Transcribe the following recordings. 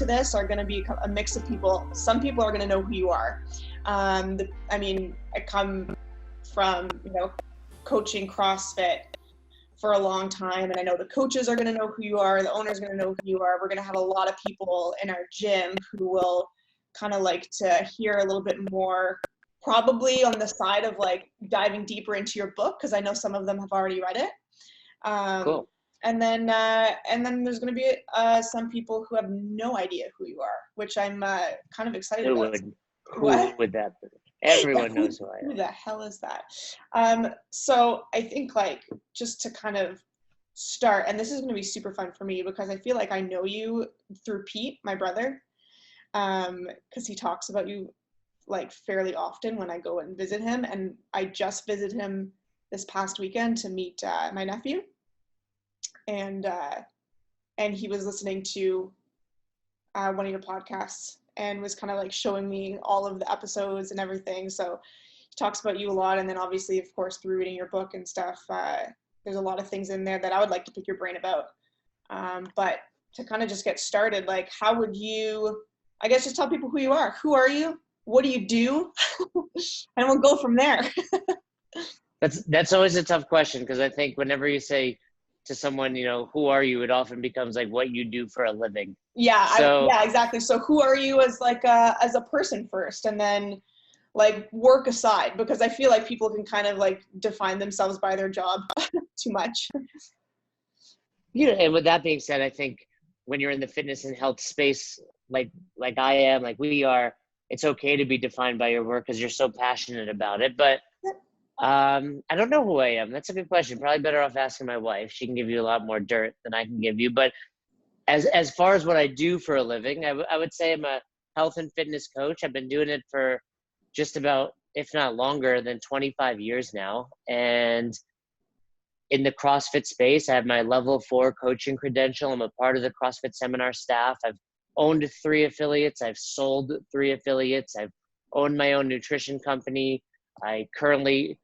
to this are going to be a mix of people. Some people are going to know who you are. I come from, coaching CrossFit for a long time, and I know the coaches are going to know who you are, the owner's going to know who you are. We're going to have a lot of people in our gym who will kind of like to hear a little bit more, probably on the side of like diving deeper into your book, because I know some of them have already read it. Cool. And then there's going to be some people who have no idea who you are, which I'm kind of excited about. Who would that be? Everyone knows who I am. Who the hell is that? So I think like just to kind of start, and this is going to be super fun for me because I feel like I know you through Pete, my brother, because he talks about you like fairly often when I go and visit him. And I just visited him this past weekend to meet my nephew. And he was listening to one of your podcasts and was kind of like showing me all of the episodes and everything. So he talks about you a lot. And then obviously, of course, through reading your book and stuff, there's a lot of things in there that I would like to pick your brain about. But to kind of just get started, like how would you, I guess, just tell people who you are. Who are you? What do you do? And we'll go from there. That's always a tough question, because I think whenever you say to someone, who are you, it often becomes like what you do for a living. Yeah, exactly. So who are you as like as a person first, and then like work aside, because I feel like people can kind of like define themselves by their job too much. And with that being said, I think when you're in the fitness and health space, like I am, like we are, it's okay to be defined by your work because you're so passionate about it. But I don't know who I am. That's a good question. Probably better off asking my wife. She can give you a lot more dirt than I can give you. But as far as what I do for a living, I would say I'm a health and fitness coach. I've been doing it for just about, if not longer than 25 years now. And in the CrossFit space, I have my level 4 coaching credential. I'm a part of the CrossFit seminar staff. I've owned 3 affiliates. I've sold 3 affiliates. I've owned my own nutrition company. I currently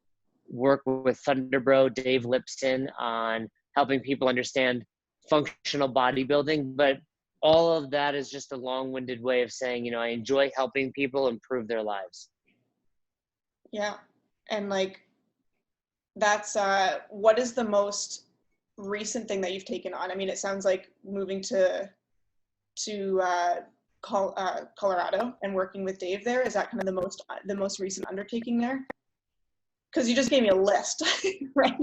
work with Thunderbro, Dave Lipson, on helping people understand functional bodybuilding. But all of that is just a long-winded way of saying, I enjoy helping people improve their lives. Yeah. And like, that's, what is the most recent thing that you've taken on? I mean, it sounds like moving to Colorado and working with Dave there. Is that kind of the most recent undertaking there? Because you just gave me a list, right?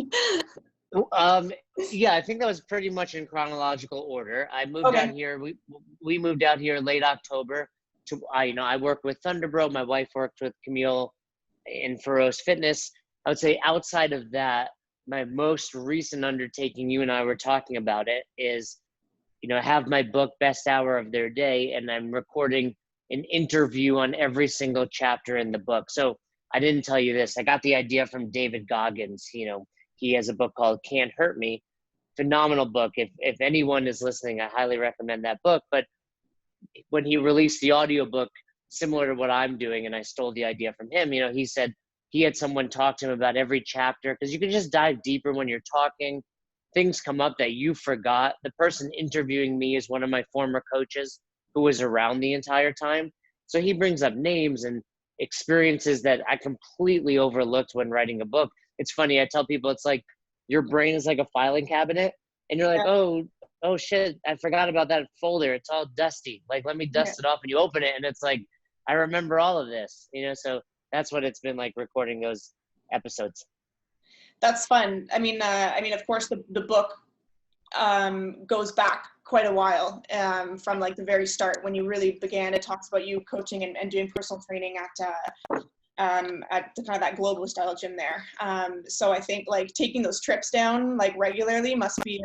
Yeah, I think that was pretty much in chronological order. I moved out here. We moved out here late October. I worked with Thunderbro. My wife worked with Camille in Feroz Fitness. I would say outside of that, my most recent undertaking, you and I were talking about it, is I have my book, Best Hour of Their Day, and I'm recording an interview on every single chapter in the book. So I didn't tell you this. I got the idea from David Goggins. He has a book called Can't Hurt Me. Phenomenal book. If anyone is listening, I highly recommend that book. But when he released the audiobook, similar to what I'm doing, and I stole the idea from him, he said he had someone talk to him about every chapter, because you can just dive deeper when you're talking. Things come up that you forgot. The person interviewing me is one of my former coaches who was around the entire time. So he brings up names and experiences that I completely overlooked when writing a book. It's funny. I tell people it's like your brain is like a filing cabinet, and you're like, oh shit, I forgot about that folder. It's all dusty. Like, let me dust it off, and you open it, and it's like, I remember all of this, so that's what it's been like recording those episodes. That's fun. I mean, of course, the book goes back quite a while, from like the very start when you really began. It talks about you coaching and doing personal training at the kind of that global style gym there. So I think like taking those trips down like regularly must be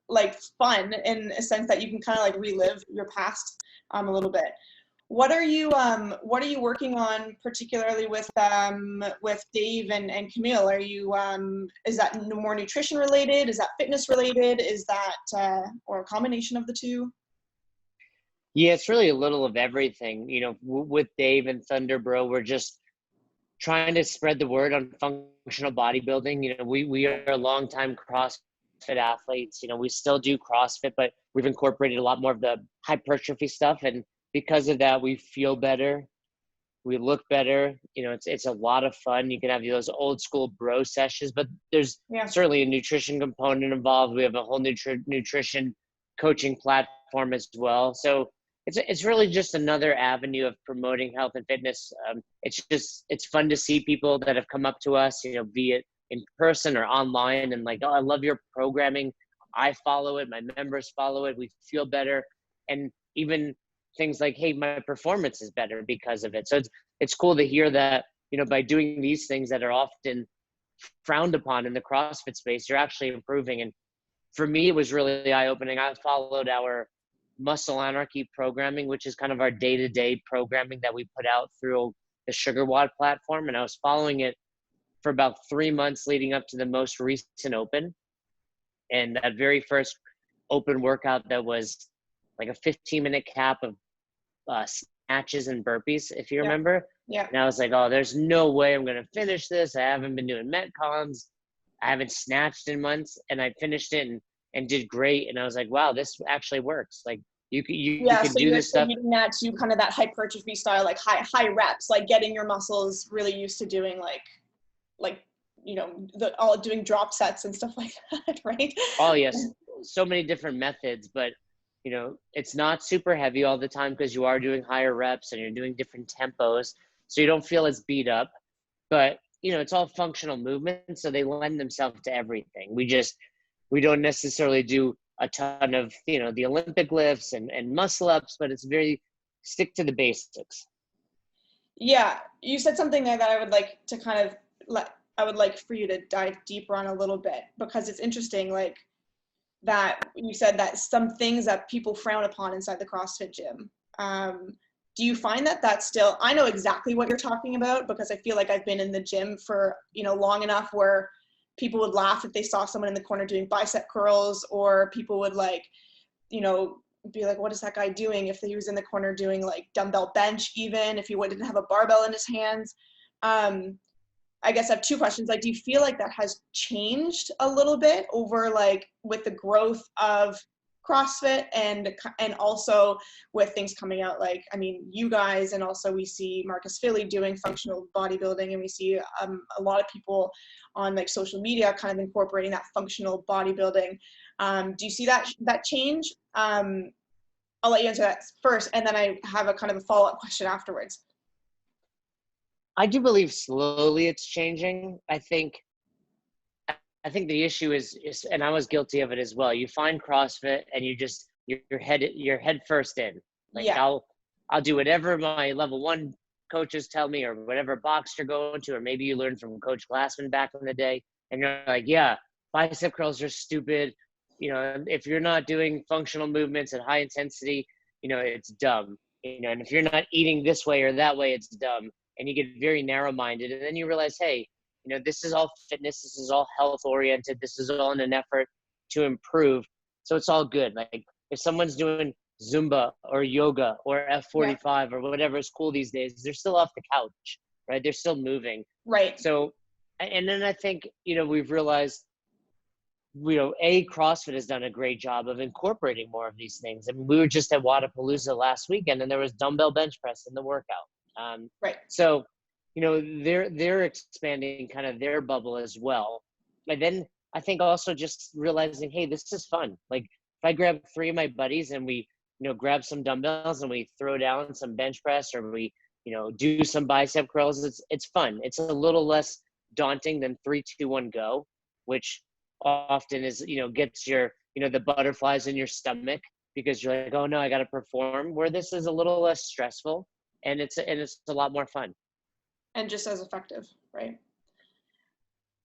like fun, in a sense that you can kind of like relive your past a little bit. What are you working on particularly with Dave and Camille? Are you is that more nutrition related? Is that fitness related? Is that or a combination of the two? Yeah, it's really a little of everything. With Dave and Thunderbro, we're just trying to spread the word on functional bodybuilding. We are longtime CrossFit athletes. We still do CrossFit, but we've incorporated a lot more of the hypertrophy stuff. And because of that, we feel better. We look better. It's a lot of fun. You can have those old school bro sessions, but there's certainly a nutrition component involved. We have a whole nutrition coaching platform as well. So it's really just another avenue of promoting health and fitness. It's fun to see people that have come up to us, be it in person or online, and like, oh, I love your programming. I follow it. My members follow it. We feel better. And even things like, hey, my performance is better because of it. So it's cool to hear that, by doing these things that are often frowned upon in the CrossFit space, you're actually improving. And for me, it was really eye-opening. I followed our Muscle Anarchy programming, which is kind of our day-to-day programming that we put out through the Sugar WOD platform. And I was following it for about 3 months leading up to the most recent open. And that very first open workout that was like a 15-minute cap of snatches and burpees, if you remember. Yeah. And I was like, oh, there's no way I'm going to finish this. I haven't been doing Metcons. I haven't snatched in months. And I finished it and did great. And I was like, wow, this actually works. Like you can do this stuff. Using that to kind of that hypertrophy style, like high reps, like getting your muscles really used to doing doing drop sets and stuff like that, right? Oh yes, so many different methods, but it's not super heavy all the time because you are doing higher reps and you're doing different tempos, so you don't feel as beat up. But it's all functional movements, so they lend themselves to everything. We don't necessarily do a ton of the Olympic lifts and muscle ups, but it's very stick to the basics. Yeah, you said something there that I would like to kind of I would like for you to dive deeper on a little bit, because it's interesting, like that you said that some things that people frown upon inside the CrossFit gym. Do you find that that's still, I know exactly what you're talking about because I feel like I've been in the gym for, long enough where people would laugh if they saw someone in the corner doing bicep curls, or people would be like, what is that guy doing? If he was in the corner doing like dumbbell bench, even if he didn't have a barbell in his hands. I guess I have two questions. Like, do you feel like that has changed a little bit over like with the growth of CrossFit and also with things coming out, like, I mean, you guys, and also we see Marcus Philly doing functional bodybuilding, and we see a lot of people on like social media kind of incorporating that functional bodybuilding. Do you see that change? I'll let you answer that first, and then I have a kind of a follow-up question afterwards. I do believe slowly it's changing. I think the issue is, and I was guilty of it as well. You find CrossFit and you're head first in. Like, yeah. I'll do whatever my level 1 coaches tell me, or whatever box you're going to, or maybe you learned from Coach Glassman back in the day, and you're like, yeah, bicep curls are stupid. If you're not doing functional movements at high intensity, it's dumb. And if you're not eating this way or that way, it's dumb. And you get very narrow-minded, and then you realize, hey, this is all fitness, this is all health-oriented, this is all in an effort to improve, so it's all good. Like, if someone's doing Zumba or yoga or F45 or whatever is cool these days, they're still off the couch, right? They're still moving. Right. So, and then I think, we've realized, CrossFit has done a great job of incorporating more of these things. I mean, we were just at Wadapalooza last weekend, and there was dumbbell bench press in the workout. Right. So, they're expanding kind of their bubble as well. And then I think also just realizing, hey, this is fun. Like, if I grab 3 of my buddies and we, grab some dumbbells and we throw down some bench press, or we, do some bicep curls, it's fun. It's a little less daunting than 3, 2, 1, go, which often is, gets your, the butterflies in your stomach because you're like, oh no, I got to perform, where this is a little less stressful. And it's a lot more fun. And just as effective, right?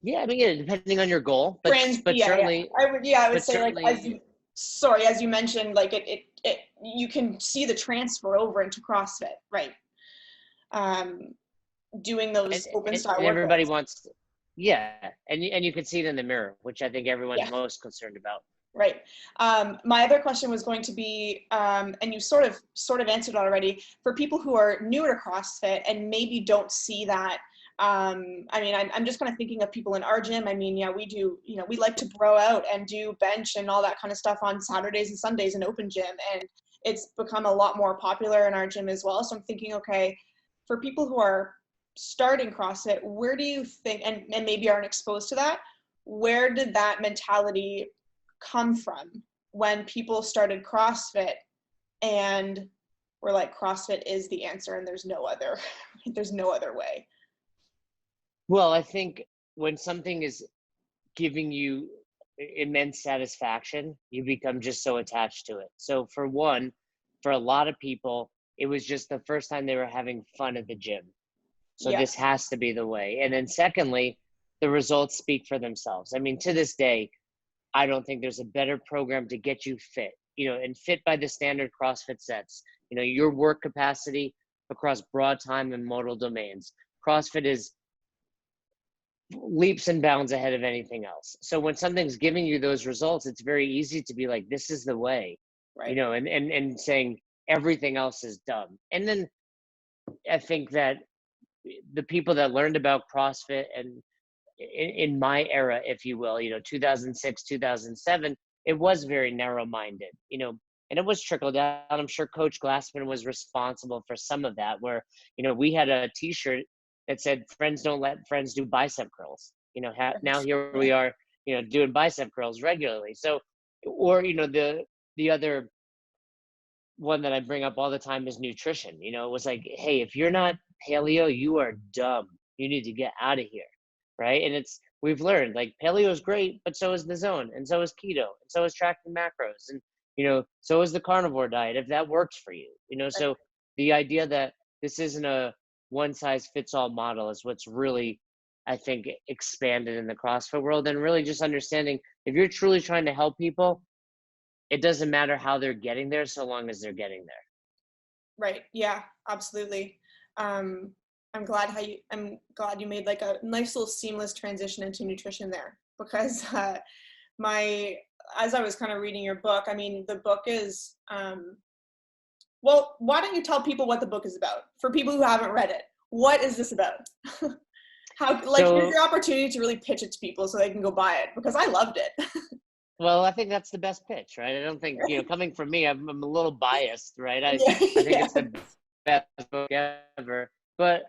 Yeah, I mean, depending on your goal, but certainly. Yeah. I would say, like, as you mentioned, like it you can see the transfer over into CrossFit, right? Doing those open style workouts. Everybody wants, and you can see it in the mirror, which I think everyone's most concerned about. Right. My other question was going to be, and you sort of answered already, for people who are newer to CrossFit and maybe don't see that I mean, I'm just kind of thinking of people in our gym. I mean, yeah, we do, you know, we like to bro out and do bench and all that kind of stuff on Saturdays and Sundays in open gym. And it's become a lot more popular in our gym as well. So I'm thinking, okay, for people who are starting CrossFit, where do you think, and maybe aren't exposed to that, where did that mentality come from when people started CrossFit and were like, CrossFit is the answer and there's no other, there's no other way? Well, I think when something is giving you immense satisfaction, you become just so attached to it. So for one, for a lot of people, it was just the first time they were having fun at the gym. So Yeah. this has to be the way. And then secondly, the results speak for themselves. I mean, to this day, I don't think there's a better program to get you fit, you know, and fit by the standard CrossFit sets, you know, your work capacity across broad time and modal domains. CrossFit is leaps and bounds ahead of anything else. So when something's giving you those results, it's very easy to be like, this is the way, Right. you know, and saying everything else is dumb. And then I think that the people that learned about CrossFit and in my era, if you will, you know, 2006, 2007, it was very narrow-minded, you know, and it was trickled down. I'm sure Coach Glassman was responsible for some of that, where, you know, we had a t-shirt that said, friends don't let friends do bicep curls. You know, now here we are, you know, doing bicep curls regularly. So, or, you know, the other one that I bring up all the time is nutrition. You know, it was like, hey, if you're not paleo, you are dumb. You need to get out of here. Right. And we've learned like paleo is great, but so is the zone, and so is keto, and so is tracking macros. And, you know, so is the carnivore diet, if that works for you, you know. So the idea that this isn't a one size fits all model is what's really, I think, expanded in the CrossFit world. And really just understanding if you're truly trying to help people, it doesn't matter how they're getting there so long as they're getting there. Right. Yeah, absolutely. I'm glad you made like a nice little seamless transition into nutrition there, because as I was kind of reading your book, I mean, the book is, well, why don't you tell people what the book is about for people who haven't read it? What is this about? Here's your opportunity to really pitch it to people so they can go buy it, because I loved it. Well, I think that's the best pitch, right? I don't think, you know, coming from me, I'm a little biased, right? I think it's the best book ever. But,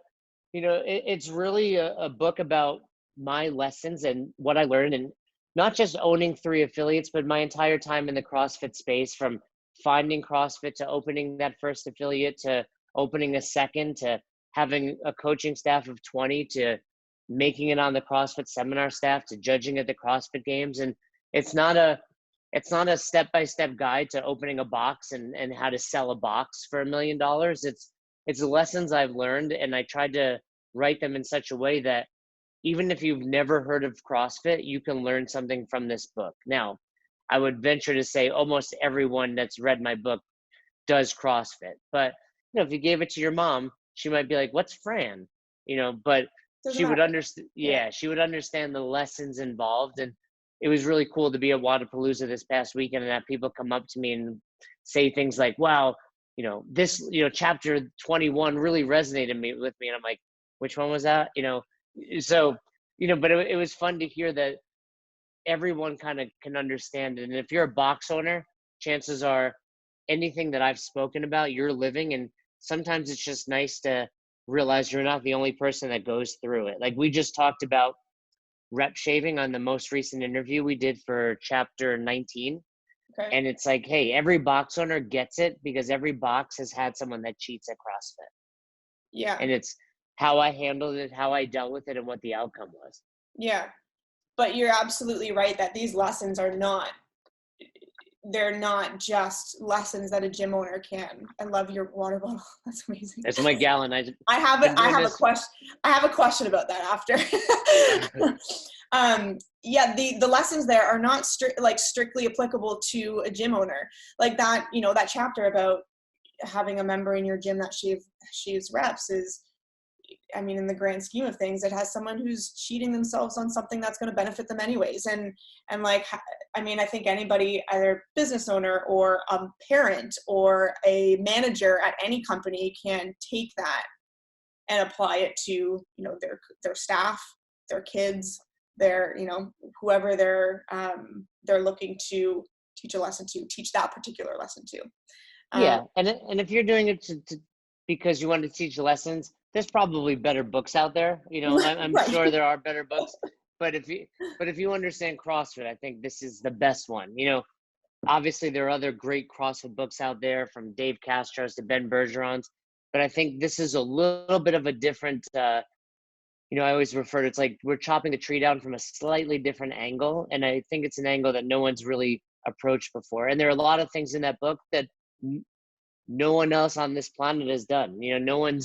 you know, it's really a book about my lessons and what I learned, and not just owning 3 affiliates, but my entire time in the CrossFit space, from finding CrossFit to opening that first affiliate to opening a second to having a coaching staff of 20 to making it on the CrossFit seminar staff to judging at the CrossFit Games. And it's not a step-by-step guide to opening a box and how to sell a box for $1 million. It's the lessons I've learned, and I tried to write them in such a way that even if you've never heard of CrossFit, you can learn something from this book. Now, I would venture to say almost everyone that's read my book does CrossFit. But, you know, if you gave it to your mom, she might be like, "What's Fran?" You know, but she would understand. Yeah, she would understand the lessons involved. And it was really cool to be at Wadapalooza this past weekend and have people come up to me and say things like, wow, you know, this, you know, chapter 21 really resonated with me. And I'm like, which one was that? You know, so, you know, but it was fun to hear that everyone kind of can understand it. And if you're a box owner, chances are anything that I've spoken about, you're living. And sometimes it's just nice to realize you're not the only person that goes through it. Like we just talked about rep shaving on the most recent interview we did for chapter 19. Okay. And it's like, hey, every box owner gets it because every box has had someone that cheats at CrossFit. Yeah. And it's how I handled it, how I dealt with it, and what the outcome was. Yeah. But you're absolutely right that these lessons they're not just lessons that a gym owner can. I love your water bottle. That's amazing. That's my gallon. I have a question about that after. Yeah, the lessons there are not strictly applicable to a gym owner. Like that, you know, that chapter about having a member in your gym that sheaves reps is, I mean, in the grand scheme of things, it has someone who's cheating themselves on something that's going to benefit them anyways. And like, I mean, I think anybody, either business owner or a parent or a manager at any company, can take that and apply it to, you know, their staff, their kids, their, you know, whoever they're looking to teach that particular lesson to. Yeah, and if you're doing it because you want to teach lessons, there's probably better books out there. You know, I'm Right. sure there are better books, but if you understand CrossFit, I think this is the best one. You know, obviously there are other great CrossFit books out there, from Dave Castro's to Ben Bergeron's, but I think this is a little bit of a different. You know, I always refer to it's like we're chopping the tree down from a slightly different angle, and I think it's an angle that no one's really approached before. And there are a lot of things in that book that no one else on this planet has done. You know,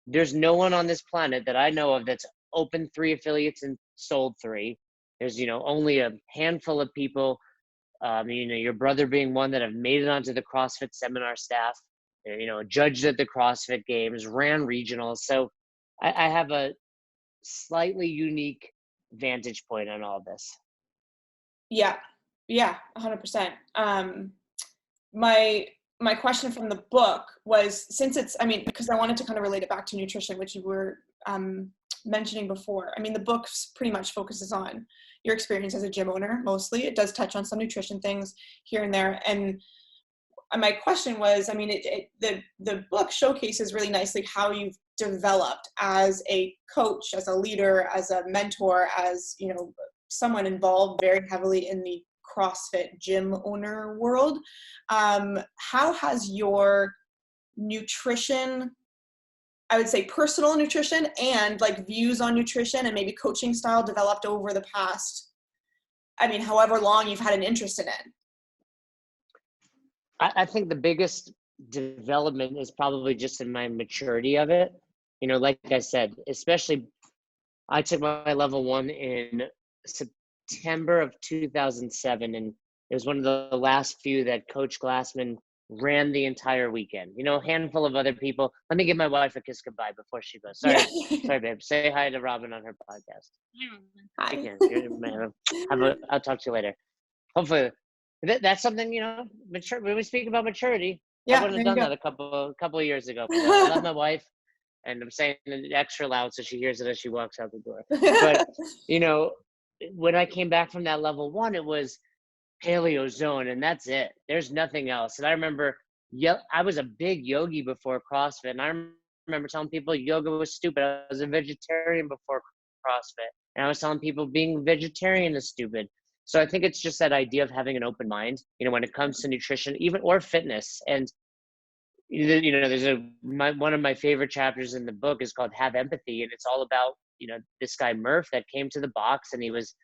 there's no one on this planet that I know of that's opened 3 affiliates and sold 3. There's, you know, only a handful of people, you know, your brother being one, that have made it onto the CrossFit seminar staff, you know, judged at the CrossFit games, ran regionals. So I have a slightly unique vantage point on all this. Yeah, 100%. My question from the book was, since it's, I mean, because I wanted to kind of relate it back to nutrition, which you were mentioning before. I mean, the book pretty much focuses on your experience as a gym owner mostly. It does touch on some nutrition things here and there. And my question was, I mean, the book showcases really nicely how you've developed as a coach, as a leader, as a mentor, as, you know, someone involved very heavily in the CrossFit gym owner world. How has your nutrition, I would say personal nutrition and like views on nutrition and maybe coaching style developed over the past, I mean, however long you've had an interest in it? I think the biggest development is probably just in my maturity of it. You know, like I said, especially I took my level 1 in September of 2007, and it was one of the last few that Coach Glassman ran the entire weekend. You know, a handful of other people. Let me give my wife a kiss goodbye before she goes. Sorry, sorry, babe. Say hi to Robin on her podcast. Hi. I'll talk to you later. Hopefully, that's something, you know, mature. When we speak about maturity, I wouldn't have done that a couple of years ago. But I love my wife, and I'm saying it extra loud so she hears it as she walks out the door. But you know, when I came back from that level 1, it was paleo zone, and that's it. There's nothing else. And I remember, I was a big yogi before CrossFit, and I remember telling people yoga was stupid. I was a vegetarian before CrossFit, and I was telling people being vegetarian is stupid. So I think it's just that idea of having an open mind, you know, when it comes to nutrition, even or fitness. And you know, there's one of my favorite chapters in the book is called Have Empathy, and it's all about, you know, this guy Murph that came to the box, and he was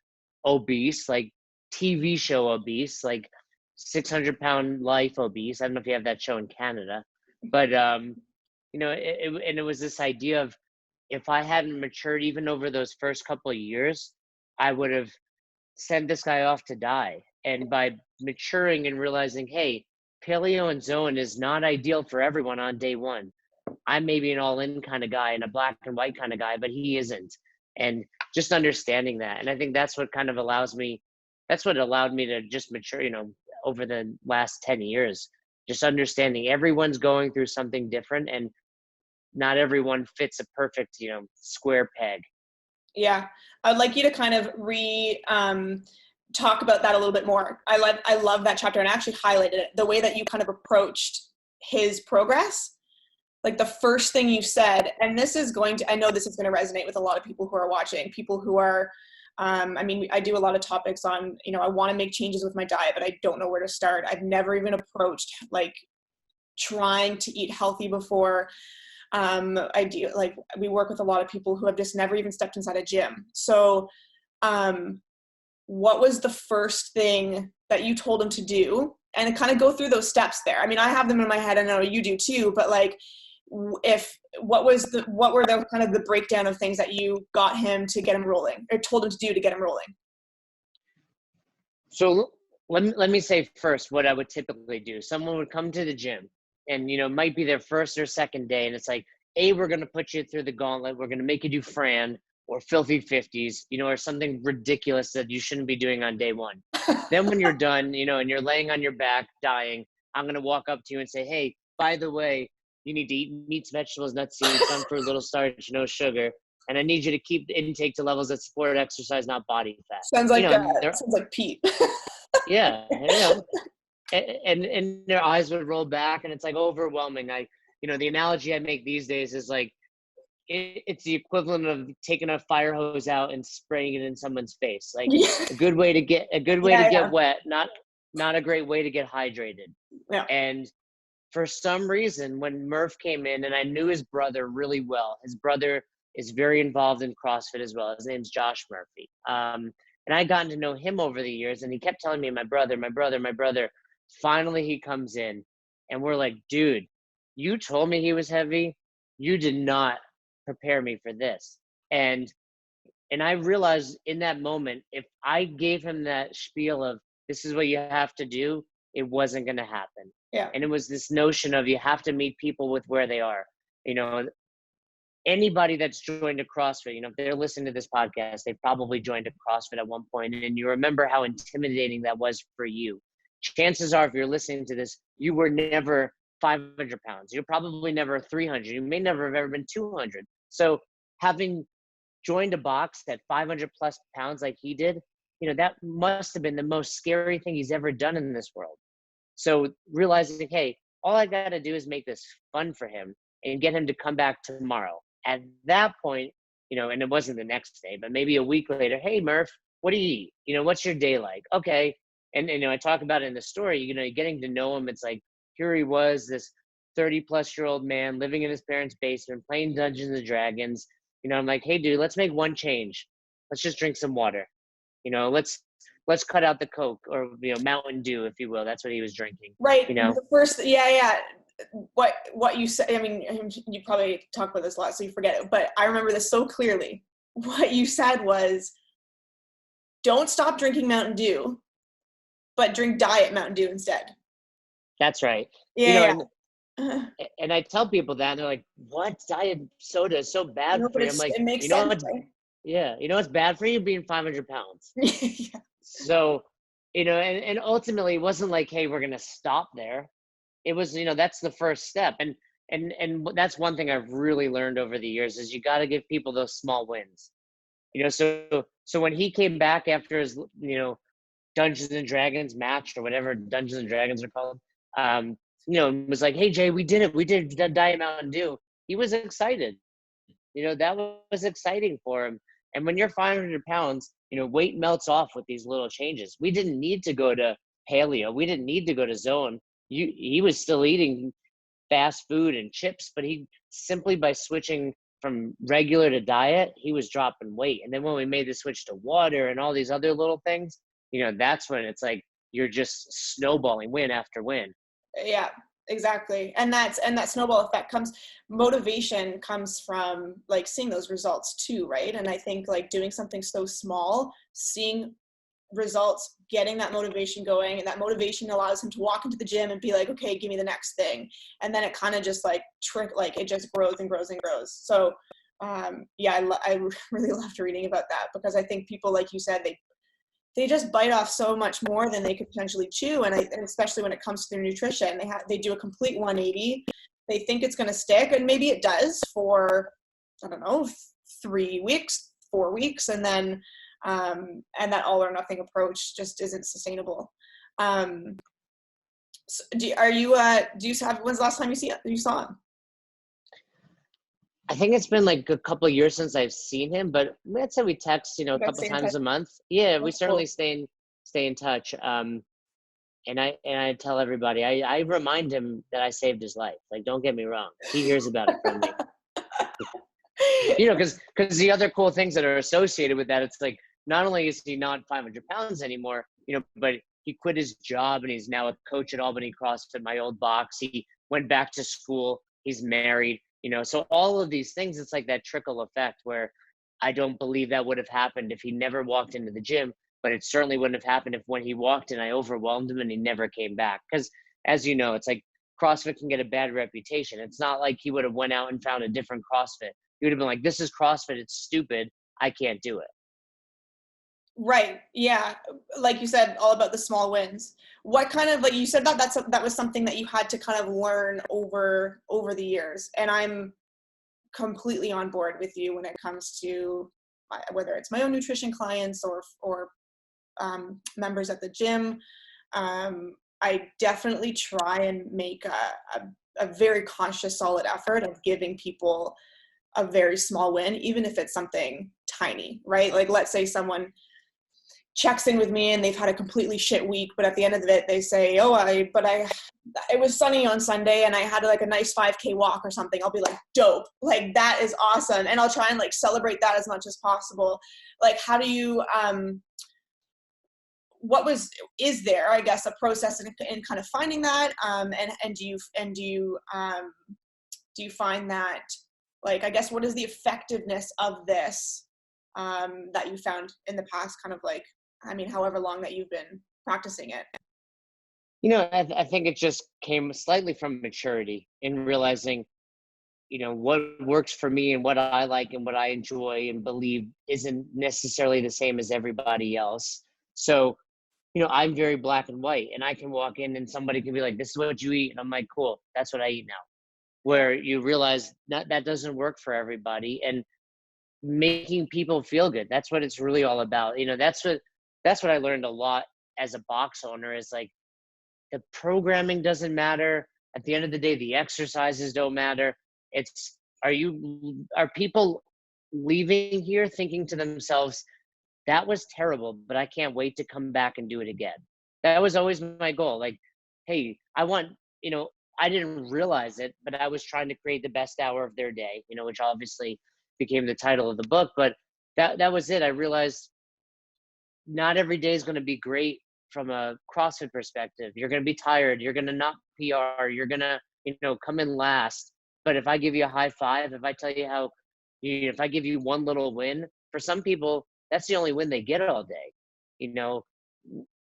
obese, like TV show obese, like 600-pound life obese. I don't know if you have that show in Canada, but you know, and it was this idea of, if I hadn't matured even over those first couple of years, I would have sent this guy off to die. And by maturing and realizing, hey, paleo and zone is not ideal for everyone on day 1. I'm maybe an all-in kind of guy and a black and white kind of guy, but he isn't. And just understanding that. And I think that's what kind of allowed me to just mature, you know, over the last 10 years, just understanding everyone's going through something different, and not everyone fits a perfect, you know, square peg. Yeah. I'd like you to kind of talk about that a little bit more. I love that chapter, and I actually highlighted it, the way that you kind of approached his progress. Like the first thing you said, and I know this is going to resonate with a lot of people who are watching, people who are, I mean, I do a lot of topics on, you know, I want to make changes with my diet, but I don't know where to start. I've never even approached like trying to eat healthy before. I do, like, we work with a lot of people who have just never even stepped inside a gym. So, what was the first thing that you told him to do? And kind of go through those steps there. I mean, I have them in my head, I know you do too, but like, what were the kind of the breakdown of things that you got him to get him rolling, or told him to do to get him rolling? So let me say first what I would typically do. Someone would come to the gym, and, you know, it might be their first or second day, and it's like, we're going to put you through the gauntlet. We're going to make you do Fran or Filthy 50s, you know, or something ridiculous that you shouldn't be doing on day 1. Then when you're done, you know, and you're laying on your back dying, I'm going to walk up to you and say, hey, by the way, you need to eat meats, vegetables, nuts, seeds, some fruit, little starch, no sugar. And I need you to keep the intake to levels that support exercise, not body fat. Sounds You like know, and sounds like Pete. yeah, you know, and their eyes would roll back, and it's like overwhelming. The analogy I make these days is like, it's the equivalent of taking a fire hose out and spraying it in someone's face. Like Yeah. a good way to get wet, not a great way to get hydrated. Yeah. And for some reason, when Murph came in, and I knew his brother really well, his brother is very involved in CrossFit as well. His name's Josh Murphy. And I gotten to know him over the years, and he kept telling me, my brother. Finally, he comes in, and we're like, dude, you told me he was heavy. You did not prepare me for this. And I realized in that moment, if I gave him that spiel of this is what you have to do, it wasn't going to happen. Yeah. And it was this notion of you have to meet people with where they are. You know, anybody that's joined a CrossFit, if they're listening to this podcast, they probably joined a CrossFit at one point, and you remember how intimidating that was for you. Chances are, if you're listening to this, you were never 500 pounds. You're probably never 300. You may never have ever been 200. So having joined a box at 500 plus pounds like he did, that must have been the most scary thing he's ever done in this world. So realizing, hey, all I got to do is make this fun for him and get him to come back tomorrow. At that point, and it wasn't the next day, but maybe a week later, hey, Murph, what do you eat? What's your day like? Okay. And I talk about it in the story, getting to know him. It's like, here he was, this 30-plus-year-old man living in his parents' basement, playing Dungeons and Dragons. I'm like, hey, dude, let's make one change. Let's just drink some water. Let's cut out the Coke or, Mountain Dew, if you will. That's what he was drinking. Right. The first, yeah. What you said, I mean, you probably talk about this a lot, so you forget it, but I remember this so clearly. What you said was, don't stop drinking Mountain Dew, but drink Diet Mountain Dew instead. That's right. Yeah. And I tell people that, and they're like, what? Diet soda is so bad for you? I'm like, it makes sense, right? Yeah. What's bad for you? Being 500 pounds. Yeah. So, and ultimately it wasn't like, hey, we're going to stop there. It was, that's the first step. And that's one thing I've really learned over the years is you got to give people those small wins. So when he came back after his, Dungeons and Dragons match or whatever Dungeons and Dragons are called, it was like, hey, Jay, we did it. We did Diet Mountain Dew. He was excited. That was exciting for him. And when you're 500 pounds, weight melts off with these little changes. We didn't need to go to paleo. We didn't need to go to zone. He was still eating fast food and chips, but he simply by switching from regular to diet, he was dropping weight. And then when we made the switch to water and all these other little things, that's when it's like you're just snowballing win after win. Yeah, exactly. And that snowball effect motivation comes from like seeing those results too, right? And I think like doing something so small, seeing results, getting that motivation going, and that motivation allows him to walk into the gym and be like, okay, give me the next thing. And then it kind of just like it just grows and grows and grows. So yeah, I really loved reading about that, because I think people, like you said, they just bite off so much more than they could potentially chew. And especially when it comes to their nutrition, they do a complete 180. They think it's going to stick, and maybe it does for, I don't know, 3 weeks, 4 weeks. And then, and that all or nothing approach just isn't sustainable. So do you have, when's the last time you saw him? I think it's been like a couple of years since I've seen him, but I'd say we text, a couple times a month. Yeah, we certainly stay in touch. And I tell everybody, I remind him that I saved his life. Like, don't get me wrong. He hears about it from me. Because the other cool things that are associated with that, it's like, not only is he not 500 pounds anymore, but he quit his job and he's now a coach at Albany CrossFit, my old box. He went back to school. He's married, so all of these things, it's like that trickle effect where I don't believe that would have happened if he never walked into the gym, but it certainly wouldn't have happened if when he walked in, I overwhelmed him and he never came back. Because as you know, it's like CrossFit can get a bad reputation. It's not like he would have went out and found a different CrossFit. He would have been like, this is CrossFit. It's stupid. I can't do it. Right. Yeah. Like you said, all about the small wins. What kind of, like you said, that was something that you had to kind of learn over the years. And I'm completely on board with you when it comes to whether it's my own nutrition clients or members at the gym. I definitely try and make a very conscious, solid effort of giving people a very small win, even if it's something tiny, right? Like, let's say someone checks in with me and they've had a completely shit week, but at the end of it, they say, oh, it was sunny on Sunday and I had like a nice 5K walk or something. I'll be like, dope. Like, that is awesome. And I'll try and like celebrate that as much as possible. Like, how do you, is there, I guess, a process in kind of finding that? And do you find that, like, I guess, what is the effectiveness of this that you found in the past, kind of like, I mean, however long that you've been practicing it? You know, I think it just came slightly from maturity in realizing, you know, what works for me and what I like and what I enjoy and believe isn't necessarily the same as everybody else. So, you know, I'm very black and white, and I can walk in and somebody can be like, this is what you eat. And I'm like, cool, that's what I eat now. Where you realize that doesn't work for everybody, and making people feel good. That's what it's really all about. You know, that's what I learned a lot as a box owner is like, the programming doesn't matter. At the end of the day, the exercises don't matter. It's, are people leaving here thinking to themselves, that was terrible, but I can't wait to come back and do it again. That was always my goal. Like, hey, I want, you know, I didn't realize it, but I was trying to create the best hour of their day, you know, which obviously became the title of the book. But that was it. I realized not every day is going to be great from a CrossFit perspective. You're going to be tired. You're going to not PR. You're going to, you know, come in last. But if I give you a high five, if I tell you how, if I give you one little win, for some people, that's the only win they get all day. You know,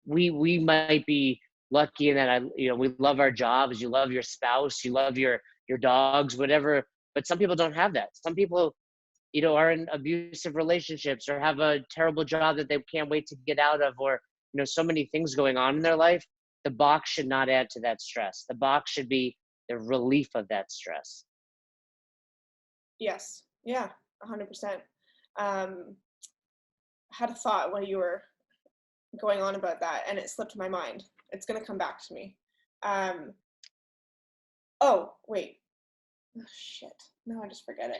we might be lucky in that, we love our jobs. You love your spouse. You love your dogs, whatever. But some people don't have that. Some people, you know, are in abusive relationships or have a terrible job that they can't wait to get out of, or, you know, so many things going on in their life. The box should not add to that stress. The box should be the relief of that stress. Yes. Yeah, 100%. Had a thought while you were going on about that, and it slipped my mind. It's going to come back to me. Oh, wait. Oh, shit. No, I just forget it.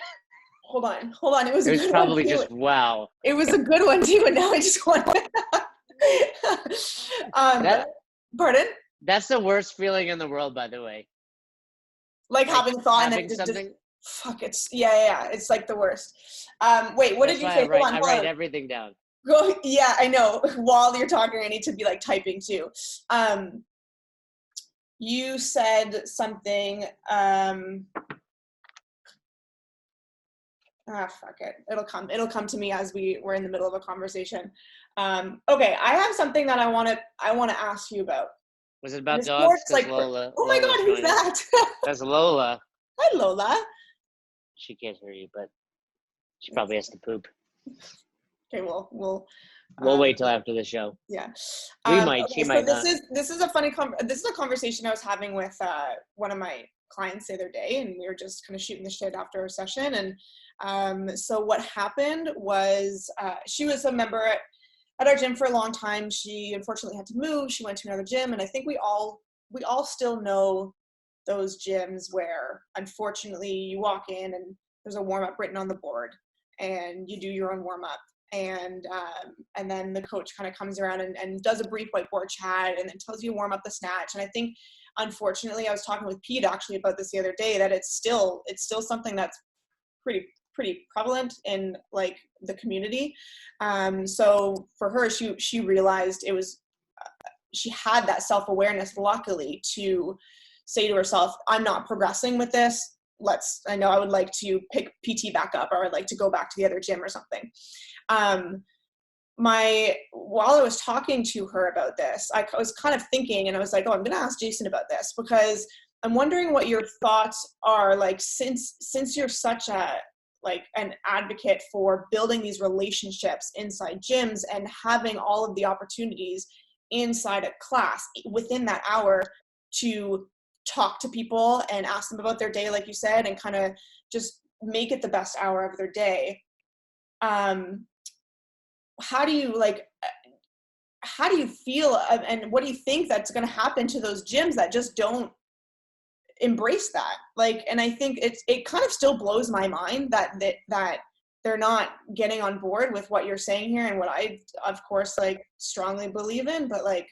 Hold on. It was a good probably one. Just wow. It was a good one too, and now I just want. Pardon? That's the worst feeling in the world, by the way. Like having a thought having and then something. Fuck, it's yeah. It's like the worst. Wait, what did you say? I write everything down. Go. Yeah, I know. While you're talking, I need to be like typing too. You said something. Fuck it. It'll come to me as we're in the middle of a conversation. Okay, I have something that I want to ask you about. Was it about dogs? Like, Lola. Oh my God, who's that? That's Lola. Hi, Lola. She can't hear you, but she probably has to poop. Okay, we'll wait till after the show. Yeah. We might. Okay, she might not. This is a funny this is a conversation I was having with one of my clients the other day, and we were just kind of shooting the shit after our session. And so what happened was she was a member at our gym for a long time. She unfortunately had to move. She went to another gym, and I think we all still know those gyms where unfortunately you walk in and there's a warm-up written on the board and you do your own warm-up, and then the coach kind of comes around and does a brief whiteboard chat and then tells you to warm up the snatch. And I think unfortunately, I was talking with Pete actually about this the other day, that it's still something that's pretty prevalent in like the community. So for her, she realized it was she had that self-awareness, luckily, to say to herself, I'm not progressing with this. I know I would like to pick PT back up, or I'd like to go back to the other gym or something. While I was talking to her about this, I was kind of thinking, and I was like, oh, I'm going to ask Jason about this, because I'm wondering what your thoughts are, like, since you're such a like an advocate for building these relationships inside gyms and having all of the opportunities inside a class within that hour to talk to people and ask them about their day, like you said, and kind of just make it the best hour of their day. How do you feel, and what do you think that's going to happen to those gyms that just don't embrace that? Like, and I think it kind of still blows my mind that they're not getting on board with what you're saying here and what I, of course, like strongly believe in. But like,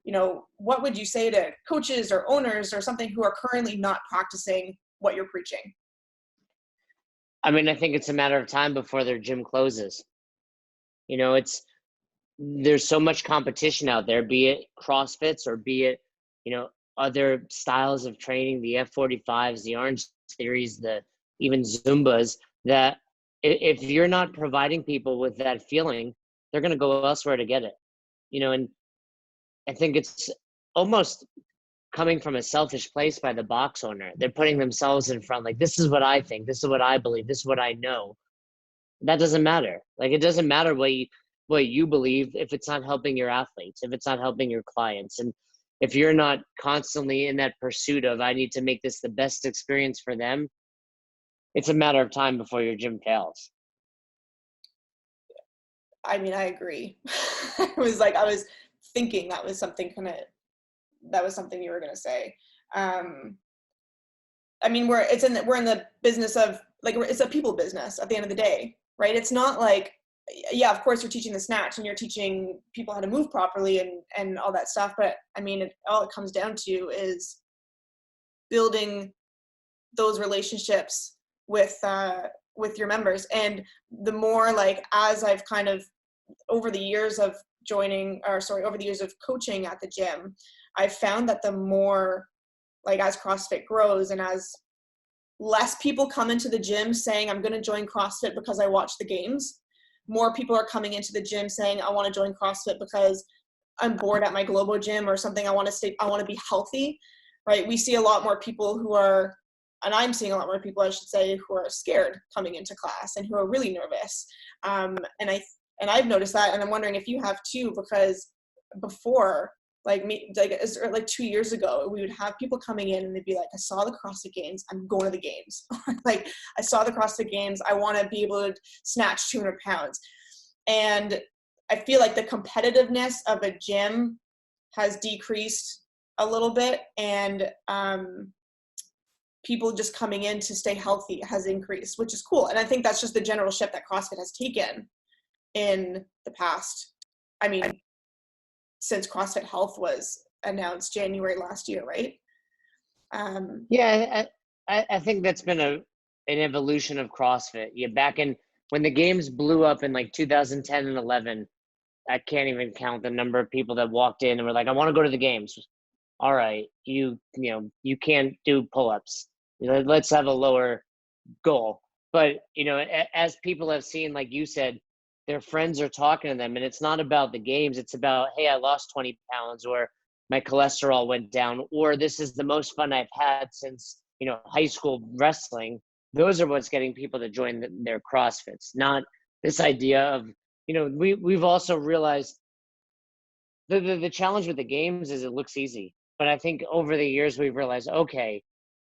you know, what would you say to coaches or owners or something who are currently not practicing what you're preaching? I mean, I think it's a matter of time before their gym closes. You know, there's so much competition out there, be it CrossFits or be it, you know, other styles of training, the F45s, the Orange Theories, even Zumbas, that if you're not providing people with that feeling, they're going to go elsewhere to get it. You know, and I think it's almost coming from a selfish place by the box owner. They're putting themselves in front, like, this is what I think, this is what I believe, this is what I know. That doesn't matter. Like, it doesn't matter what you believe if it's not helping your athletes, if it's not helping your clients. And if you're not constantly in that pursuit of, I need to make this the best experience for them, it's a matter of time before your gym fails. I mean, I agree. I was thinking that was something you were going to say. I mean, we're in the business of, like, it's a people business at the end of the day, right? It's not like, yeah, of course you're teaching the snatch and you're teaching people how to move properly and all that stuff. But I mean, all it comes down to is building those relationships with your members. And the more, like, as I've kind of, over the years of coaching at the gym, I've found that the more, like, as CrossFit grows and as less people come into the gym saying, I'm going to join CrossFit because I watch the games, more people are coming into the gym saying, I want to join CrossFit because I'm bored at my Globo gym or something. I want to be healthy, right? We see a lot more people and I'm seeing a lot more people, I should say, who are scared coming into class and who are really nervous. And I've noticed that, and I'm wondering if you have too, because before, like 2 years ago, we would have people coming in and they'd be like, I saw the CrossFit Games, I'm going to the games. Like, I saw the CrossFit Games, I want to be able to snatch 200 pounds. And I feel like the competitiveness of a gym has decreased a little bit, and people just coming in to stay healthy has increased, which is cool. And I think that's just the general shift that CrossFit has taken in the past, I mean, since CrossFit Health was announced January last year, right? Yeah, I think that's been an evolution of CrossFit. Yeah, back in when the games blew up in like 2010 and 11, I can't even count the number of people that walked in and were like, I want to go to the games. All right, you can't do pull-ups. Let's have a lower goal. But, as people have seen, like you said, their friends are talking to them, and it's not about the games. It's about, hey, I lost 20 pounds, or my cholesterol went down, or this is the most fun I've had since, high school wrestling. Those are what's getting people to join their CrossFits, not this idea of, we've also realized the challenge with the games is it looks easy. But I think over the years, we've realized, okay,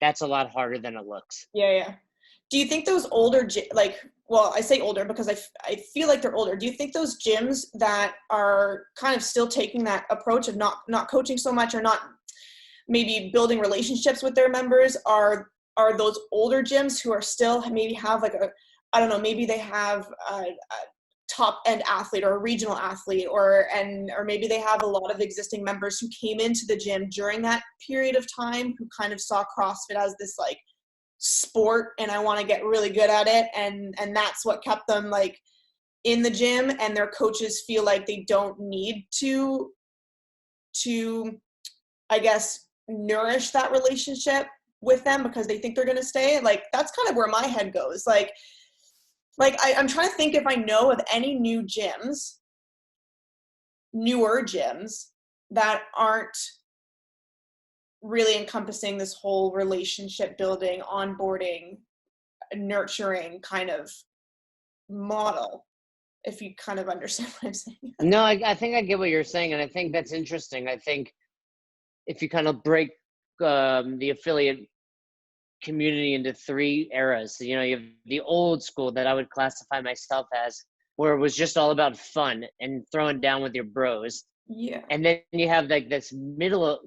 that's a lot harder than it looks. Yeah. Do you think those older, well, I say older because I feel like they're older. Do you think those gyms that are kind of still taking that approach of not coaching so much, or not maybe building relationships with their members, are those older gyms who are still maybe have like maybe they have a top end athlete or a regional athlete, or maybe they have a lot of existing members who came into the gym during that period of time who kind of saw CrossFit as this like sport and I want to get really good at it, and that's what kept them like in the gym, and their coaches feel like they don't need to I guess nourish that relationship with them because they think they're going to stay. Like, that's kind of where my head goes. Like I'm trying to think if I know of any newer gyms that aren't really encompassing this whole relationship building, onboarding nurturing kind of model, if you kind of understand what I'm saying. No, I think I get what you're saying, and I think that's interesting. I think if you kind of break the affiliate community into three eras, you know, you have the old school that I would classify myself as, where it was just all about fun and throwing down with your bros. Yeah. And then you have like this middle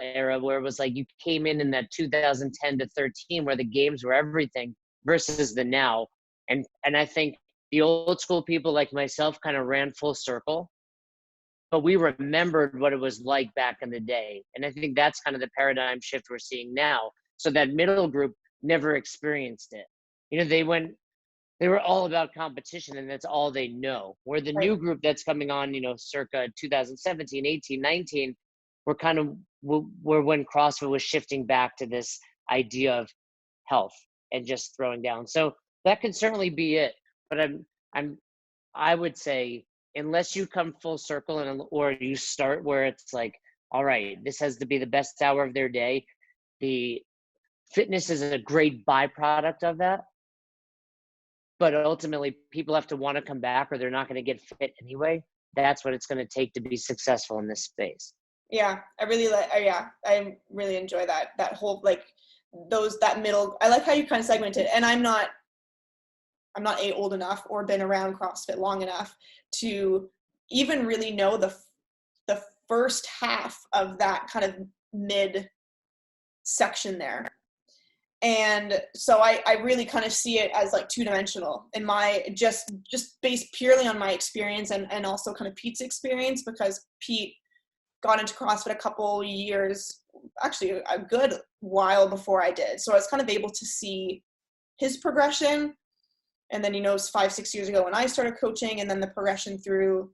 era where it was like you came in that 2010 to 13 where the games were everything versus the now. And I think the old school people like myself kind of ran full circle, but we remembered what it was like back in the day. And I think that's kind of the paradigm shift we're seeing now. So that middle group never experienced it. You know, they were all about competition and that's all they know. Where the Right. new group that's coming on, you know, circa 2017, 18, 19, we're kind of where when CrossFit was shifting back to this idea of health and just throwing down. So that could certainly be it. But I would say unless you come full circle or you start where it's like, all right, this has to be the best hour of their day. The fitness is a great byproduct of that. But ultimately people have to want to come back or they're not going to get fit anyway. That's what it's going to take to be successful in this space. Yeah, I really I really enjoy that whole, like, that middle. I like how you kind of segment it. And I'm not old enough or been around CrossFit long enough to even really know the first half of that kind of mid section there. And so I really kind of see it as like two-dimensional in my just based purely on my experience and also kind of Pete's experience, because Pete got into CrossFit a couple years, actually a good while before I did. So I was kind of able to see his progression. And then, 5-6 years ago when I started coaching, and then the progression through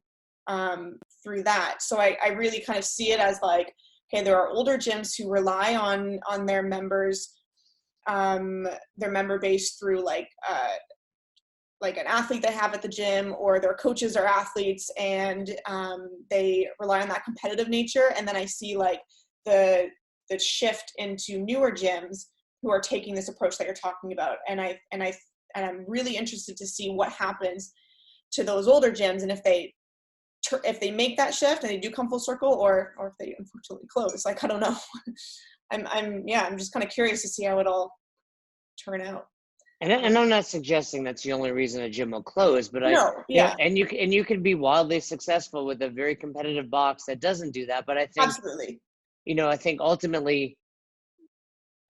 that. So I really kind of see it as like, okay, there are older gyms who rely on their members, their member base through like an athlete they have at the gym, or their coaches are athletes, and they rely on that competitive nature. And then I see like the shift into newer gyms who are taking this approach that you're talking about. And I'm really interested to see what happens to those older gyms, and if they make that shift and they do come full circle, or if they unfortunately close. Like, I don't know. I'm just kind of curious to see how it all turn out. And I'm not suggesting that's the only reason a gym will close, but No, yeah, and you can be wildly successful with a very competitive box that doesn't do that. But I think, absolutely. I think ultimately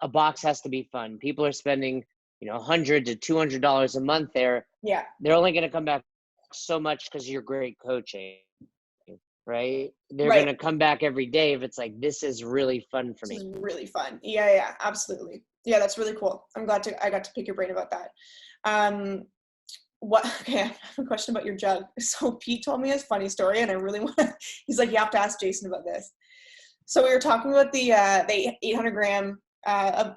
a box has to be fun. People are spending, $100 to $200 a month there. Yeah. They're only going to come back so much because you're great coaching, right? They're Right. going to come back every day if it's like, this is really fun for me. This is really fun. Yeah, absolutely. Yeah, that's really cool. I'm glad I got to pick your brain about that. Okay, I have a question about your jug. So Pete told me his funny story, and I really want to, he's like, you have to ask Jason about this. So we were talking about the 800 gram of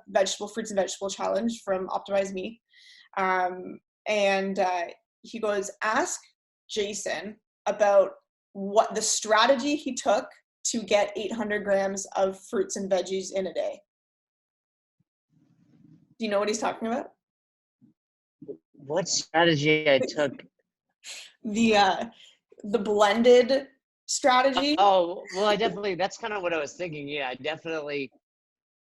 fruits and vegetable challenge from Optimize Me. And he goes, ask Jason about what the strategy he took to get 800 grams of fruits and veggies in a day. Do you know what he's talking about? What strategy I took? The blended strategy. Oh, well, that's kind of what I was thinking. Yeah,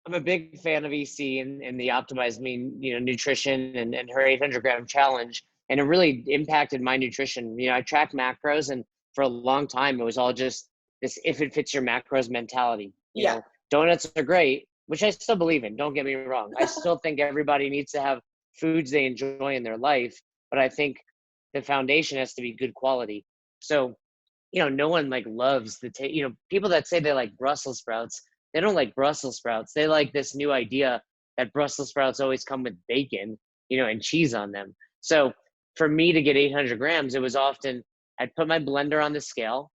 I'm a big fan of EC and the Optimize Me, nutrition and her 800 gram challenge. And it really impacted my nutrition. I track macros, and for a long time, it was all just this, if it fits your macros mentality. Yeah. Donuts are great, which I still believe in. Don't get me wrong. I still think everybody needs to have foods they enjoy in their life, but I think the foundation has to be good quality. So, no one like loves people that say they like Brussels sprouts, they don't like Brussels sprouts. They like this new idea that Brussels sprouts always come with bacon, and cheese on them. So for me to get 800 grams, it was often I'd put my blender on the scale,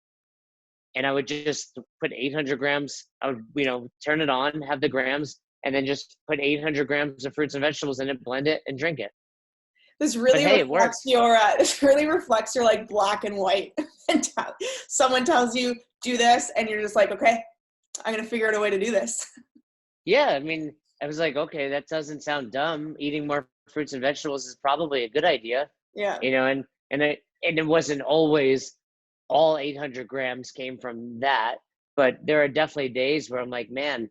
and I would just put 800 grams. I would, turn it on, have the grams, and then just put 800 grams of fruits and vegetables in it, blend it, and drink it. This really reflects your like black and white. Someone tells you do this, and you're just like, okay, I'm gonna figure out a way to do this. Yeah, I mean, I was like, okay, that doesn't sound dumb. Eating more fruits and vegetables is probably a good idea. Yeah. And it wasn't always all 800 grams came from that, but there are definitely days where I'm like, man,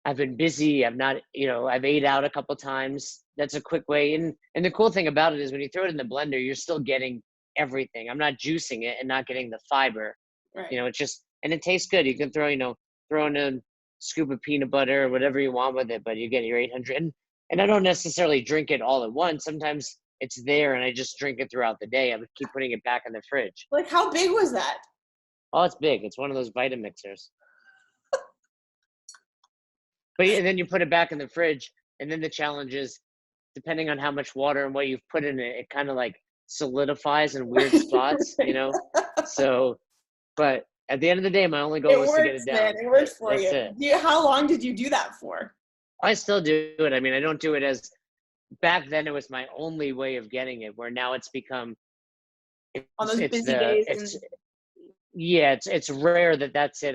I've been busy. I'm not, I've ate out a couple times. That's a quick way. And the cool thing about it is when you throw it in the blender, you're still getting everything. I'm not juicing it and not getting the fiber. Right. It's just, and it tastes good. You can throw in a scoop of peanut butter or whatever you want with it, but you get your 800. And I don't necessarily drink it all at once. Sometimes it's there and I just drink it throughout the day. I would keep putting it back in the fridge. Like, how big was that? Oh, it's big. It's one of those Vitamixers. But and then you put it back in the fridge, and then the challenge is, depending on how much water and what you've put in it, it kind of like solidifies in weird spots, So, but at the end of the day, my only goal was to get it down. Man. It works for you. How long did you do that for? I still do it. I mean, I don't do it as back then. It was my only way of getting it. Where now it's become on those busy days. It's rare that's it.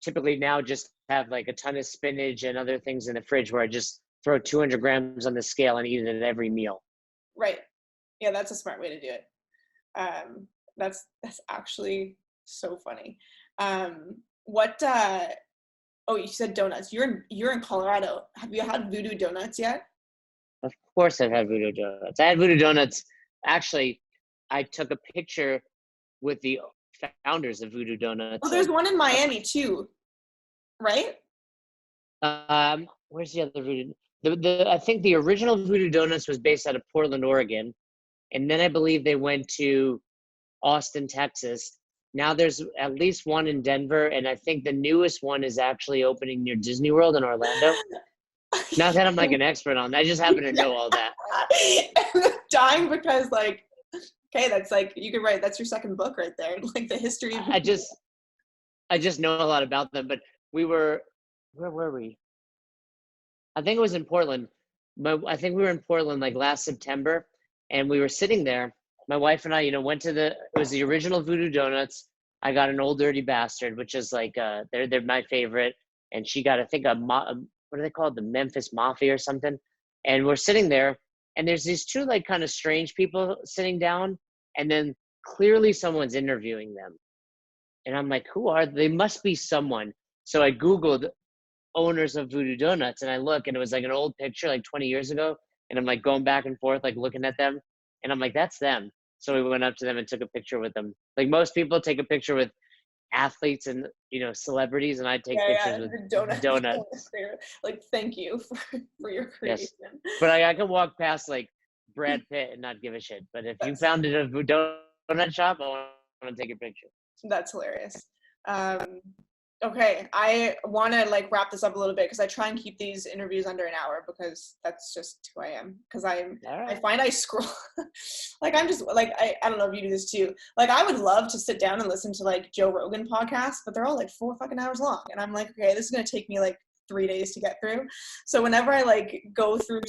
Typically now just have like a ton of spinach and other things in the fridge where I just throw 200 grams on the scale and eat it at every meal. Right. Yeah, that's a smart way to do it. That's actually so funny. You said donuts. You're in Colorado. Have you had Voodoo Donuts yet? Of course I've had Voodoo Donuts. I had Voodoo Donuts. Actually, I took a picture with the founders of Voodoo Donuts. Oh, there's one in Miami too, right? Where's the other Voodoo? I think the original Voodoo Donuts was based out of Portland, Oregon, and then I believe they went to Austin, Texas. Now there's at least one in Denver, and I think the newest one is actually opening near Disney World in Orlando. Not that I'm like an expert on that. I just happen to know all that. I'm dying because okay, that's like, you could write, that's your second book right there. Like the history of I just know a lot about them, but where were we? I think it was in Portland. I think we were in Portland like last September, and we were sitting there. My wife and I, went to it was the original Voodoo Donuts. I got an Old Dirty Bastard, which is like, they're my favorite. And she got, I think, what are they called? The Memphis Mafia or something. And we're sitting there, and there's these two like kind of strange people sitting down, and then clearly someone's interviewing them. And I'm like, who are they? Must be someone. So I Googled owners of Voodoo Donuts, and I look, and it was like an old picture like 20 years ago. And I'm like going back and forth, like looking at them. And I'm like, that's them. So we went up to them and took a picture with them. Like most people take a picture with athletes and, celebrities, and I take pictures with donuts. Like, thank you for your creation. Yes. But I could walk past like Brad Pitt and not give a shit. But if you founded a donut shop, I want to take a picture. That's hilarious. Okay, I want to wrap this up a little bit because I try and keep these interviews under an hour because that's just who I am. Because I find I scroll, I'm just I don't know if you do this too. I would love to sit down and listen to Joe Rogan podcasts, but they're all 4 fucking hours long, and I'm like, okay, this is gonna take me 3 days to get through. So whenever I go through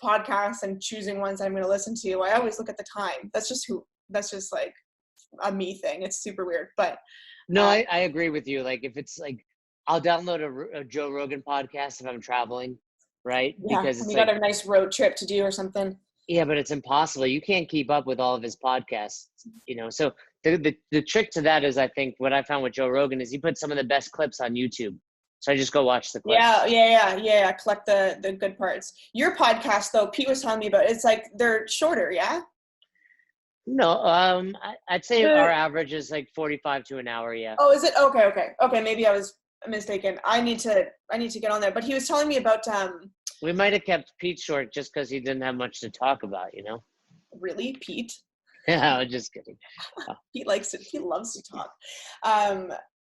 podcasts and choosing ones I'm gonna listen to, I always look at the time. That's just a me thing. It's super weird, but. No, I agree with you. If it's I'll download a Joe Rogan podcast if I'm traveling, right? Yeah, because you got a nice road trip to do or something. Yeah, but it's impossible. You can't keep up with all of his podcasts, So the trick to that is, I think what I found with Joe Rogan is he puts some of the best clips on YouTube. So I just go watch the clips. Yeah. Collect the good parts. Your podcast though, Pete was telling me about, it's they're shorter, yeah? No, I'd say our average is 45 to an hour. Yeah. Oh, is it? Okay. Maybe I was mistaken. I need to get on there. But he was telling me about. We might have kept Pete short just because he didn't have much to talk about. Really, Pete? Yeah, I was just kidding. Oh. Pete loves to talk.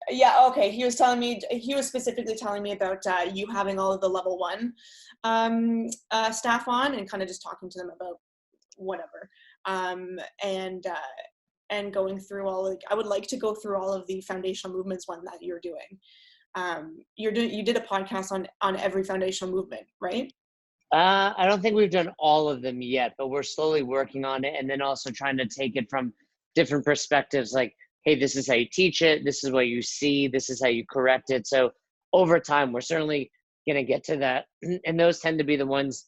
Yeah. Okay. He was specifically telling me about you having all of the level 1 staff on and kind of just talking to them about whatever. And going through I would like to go through all of the foundational movements one that you're doing. You did a podcast on every foundational movement, right? I don't think we've done all of them yet, but we're slowly working on it. And then also trying to take it from different perspectives, hey, this is how you teach it. This is what you see. This is how you correct it. So over time, we're certainly going to get to that. And those tend to be the ones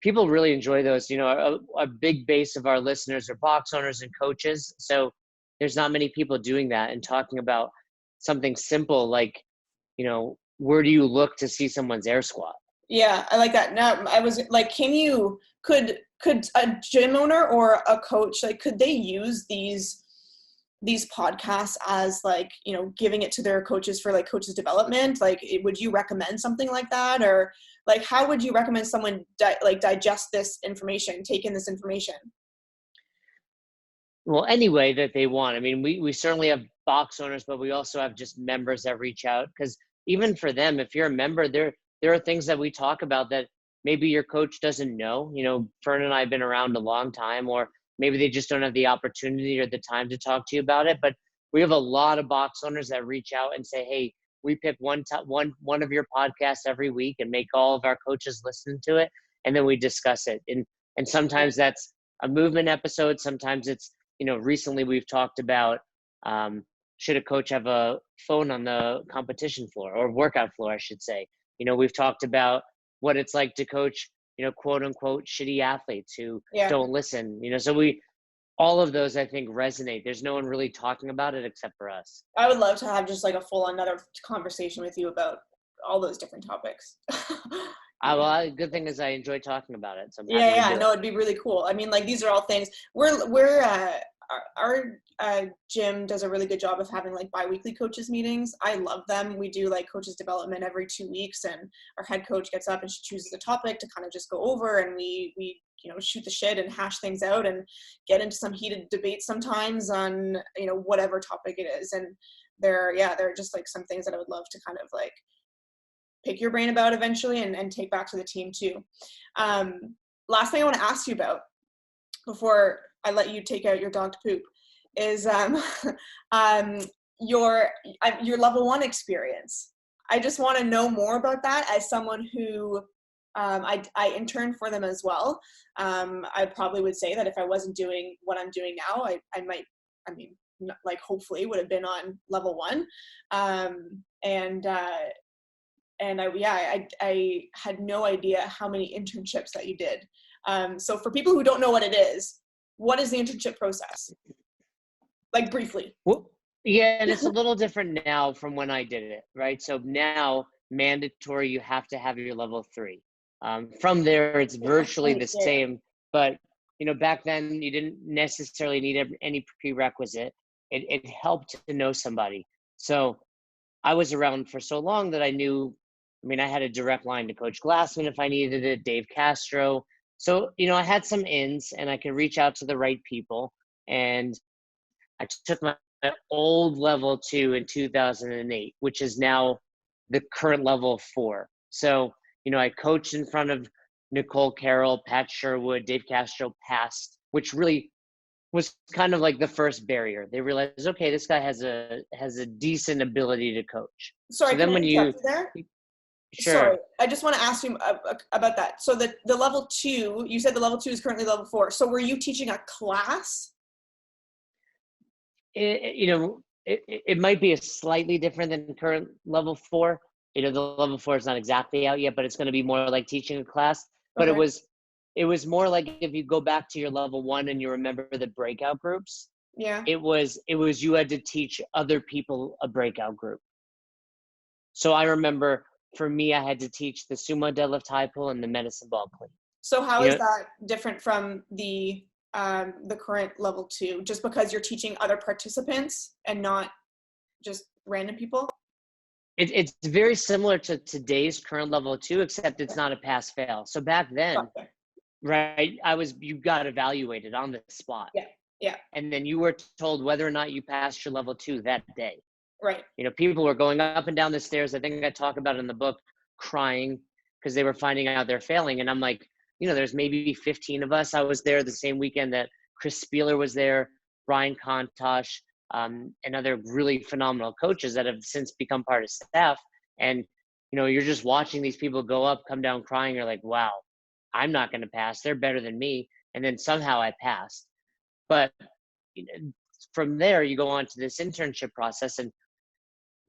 people really enjoy those. You know, a big base of our listeners are box owners and coaches. So there's not many people doing that and talking about something simple like, you know, where do you look to see someone's air squat? Yeah, I like that. Now, I was like, could a gym owner or a coach, like, could they use these podcasts as, like, you know, giving it to their coaches for, like, coaches development? Like, would you recommend something like that? Or, like, how would you recommend someone digest this information, take in this information? Well, any way that they want. I mean, we certainly have box owners, but we also have just members that reach out, because even for them, if you're a member, there are things that we talk about that maybe your coach doesn't know. You know, Fern and I have been around a long time, or maybe they just don't have the opportunity or the time to talk to you about it. But we have a lot of box owners that reach out and say, hey, we pick one of your podcasts every week and make all of our coaches listen to it, and then we discuss it. And sometimes that's a movement episode. Sometimes it's, you know, recently we've talked about, should a coach have a phone on the competition floor or workout floor, I should say. You know, we've talked about what it's like to coach, you know, quote unquote, shitty athletes who don't listen, you know, so all of those, I think, resonate. There's no one really talking about it except for us. I would love to have just like a full another conversation with you about all those different topics. Well, good thing is I enjoy talking about it. So I'm happy Yeah, to do no, it. it'd be really cool. I mean, like, these are all things our gym does a really good job of having like bi-weekly coaches meetings. I love them. We do like coaches development every 2 weeks, and our head coach gets up and she chooses a topic to kind of just go over, and we you know, shoot the shit and hash things out and get into some heated debates sometimes on, you know, whatever topic it is. And there are just like some things that I would love to kind of like pick your brain about eventually and take back to the team too. Last thing I want to ask you about before I let you take out your dog to poop is your level 1 experience. I just want to know more about that as someone who I interned for them as well. I probably would say that if I wasn't doing what I'm doing now, I might, I mean, like, hopefully would have been on level 1. I had no idea how many internships that you did. So for people who don't know what it is, what is the internship process? Like, briefly. Well, yeah, and it's a little different now from when I did it, right? So now, mandatory, you have to have your level 3. From there, it's virtually the same, but, you know, back then you didn't necessarily need any prerequisite. It helped to know somebody. So I was around for so long that I knew, I mean, I had a direct line to Coach Glassman if I needed it, Dave Castro. So, you know, I had some ins and I could reach out to the right people. And I took my old level 2 in 2008, which is now the current level 4. So, you know, I coached in front of Nicole Carroll, Pat Sherwood, Dave Castro passed, which really was kind of like the first barrier. They realized, okay, this guy has a decent ability to coach. Sorry, so then can I when interrupt you there? Sure. Sorry, I just want to ask you about that. So the level 2, you said the level 2 is currently level 4. So were you teaching a class? It might be a slightly different than current level 4. You know, the level 4 is not exactly out yet, but it's going to be more like teaching a class. But Okay. it was more like, if you go back to your level 1 and you remember the breakout groups. Yeah. It was you had to teach other people a breakout group. So I remember, for me, I had to teach the sumo deadlift high pull and the medicine ball clean. So how is that different from the current level 2? Just because you're teaching other participants and not just random people? It's very similar to today's current level 2, except it's not a pass fail. So back then, Okay. right, you got evaluated on the spot. Yeah. And then you were told whether or not you passed your level 2 that day. Right. You know, people were going up and down the stairs. I think I talk about it in the book, crying because they were finding out they're failing. And I'm like, you know, there's maybe 15 of us. I was there the same weekend that Chris Spieler was there, Brian Kontosh, and other really phenomenal coaches that have since become part of staff. And, you know, you're just watching these people go up, come down crying. You're like, wow, I'm not going to pass. They're better than me. And then somehow I passed. But you know, from there, you go on to this internship process, and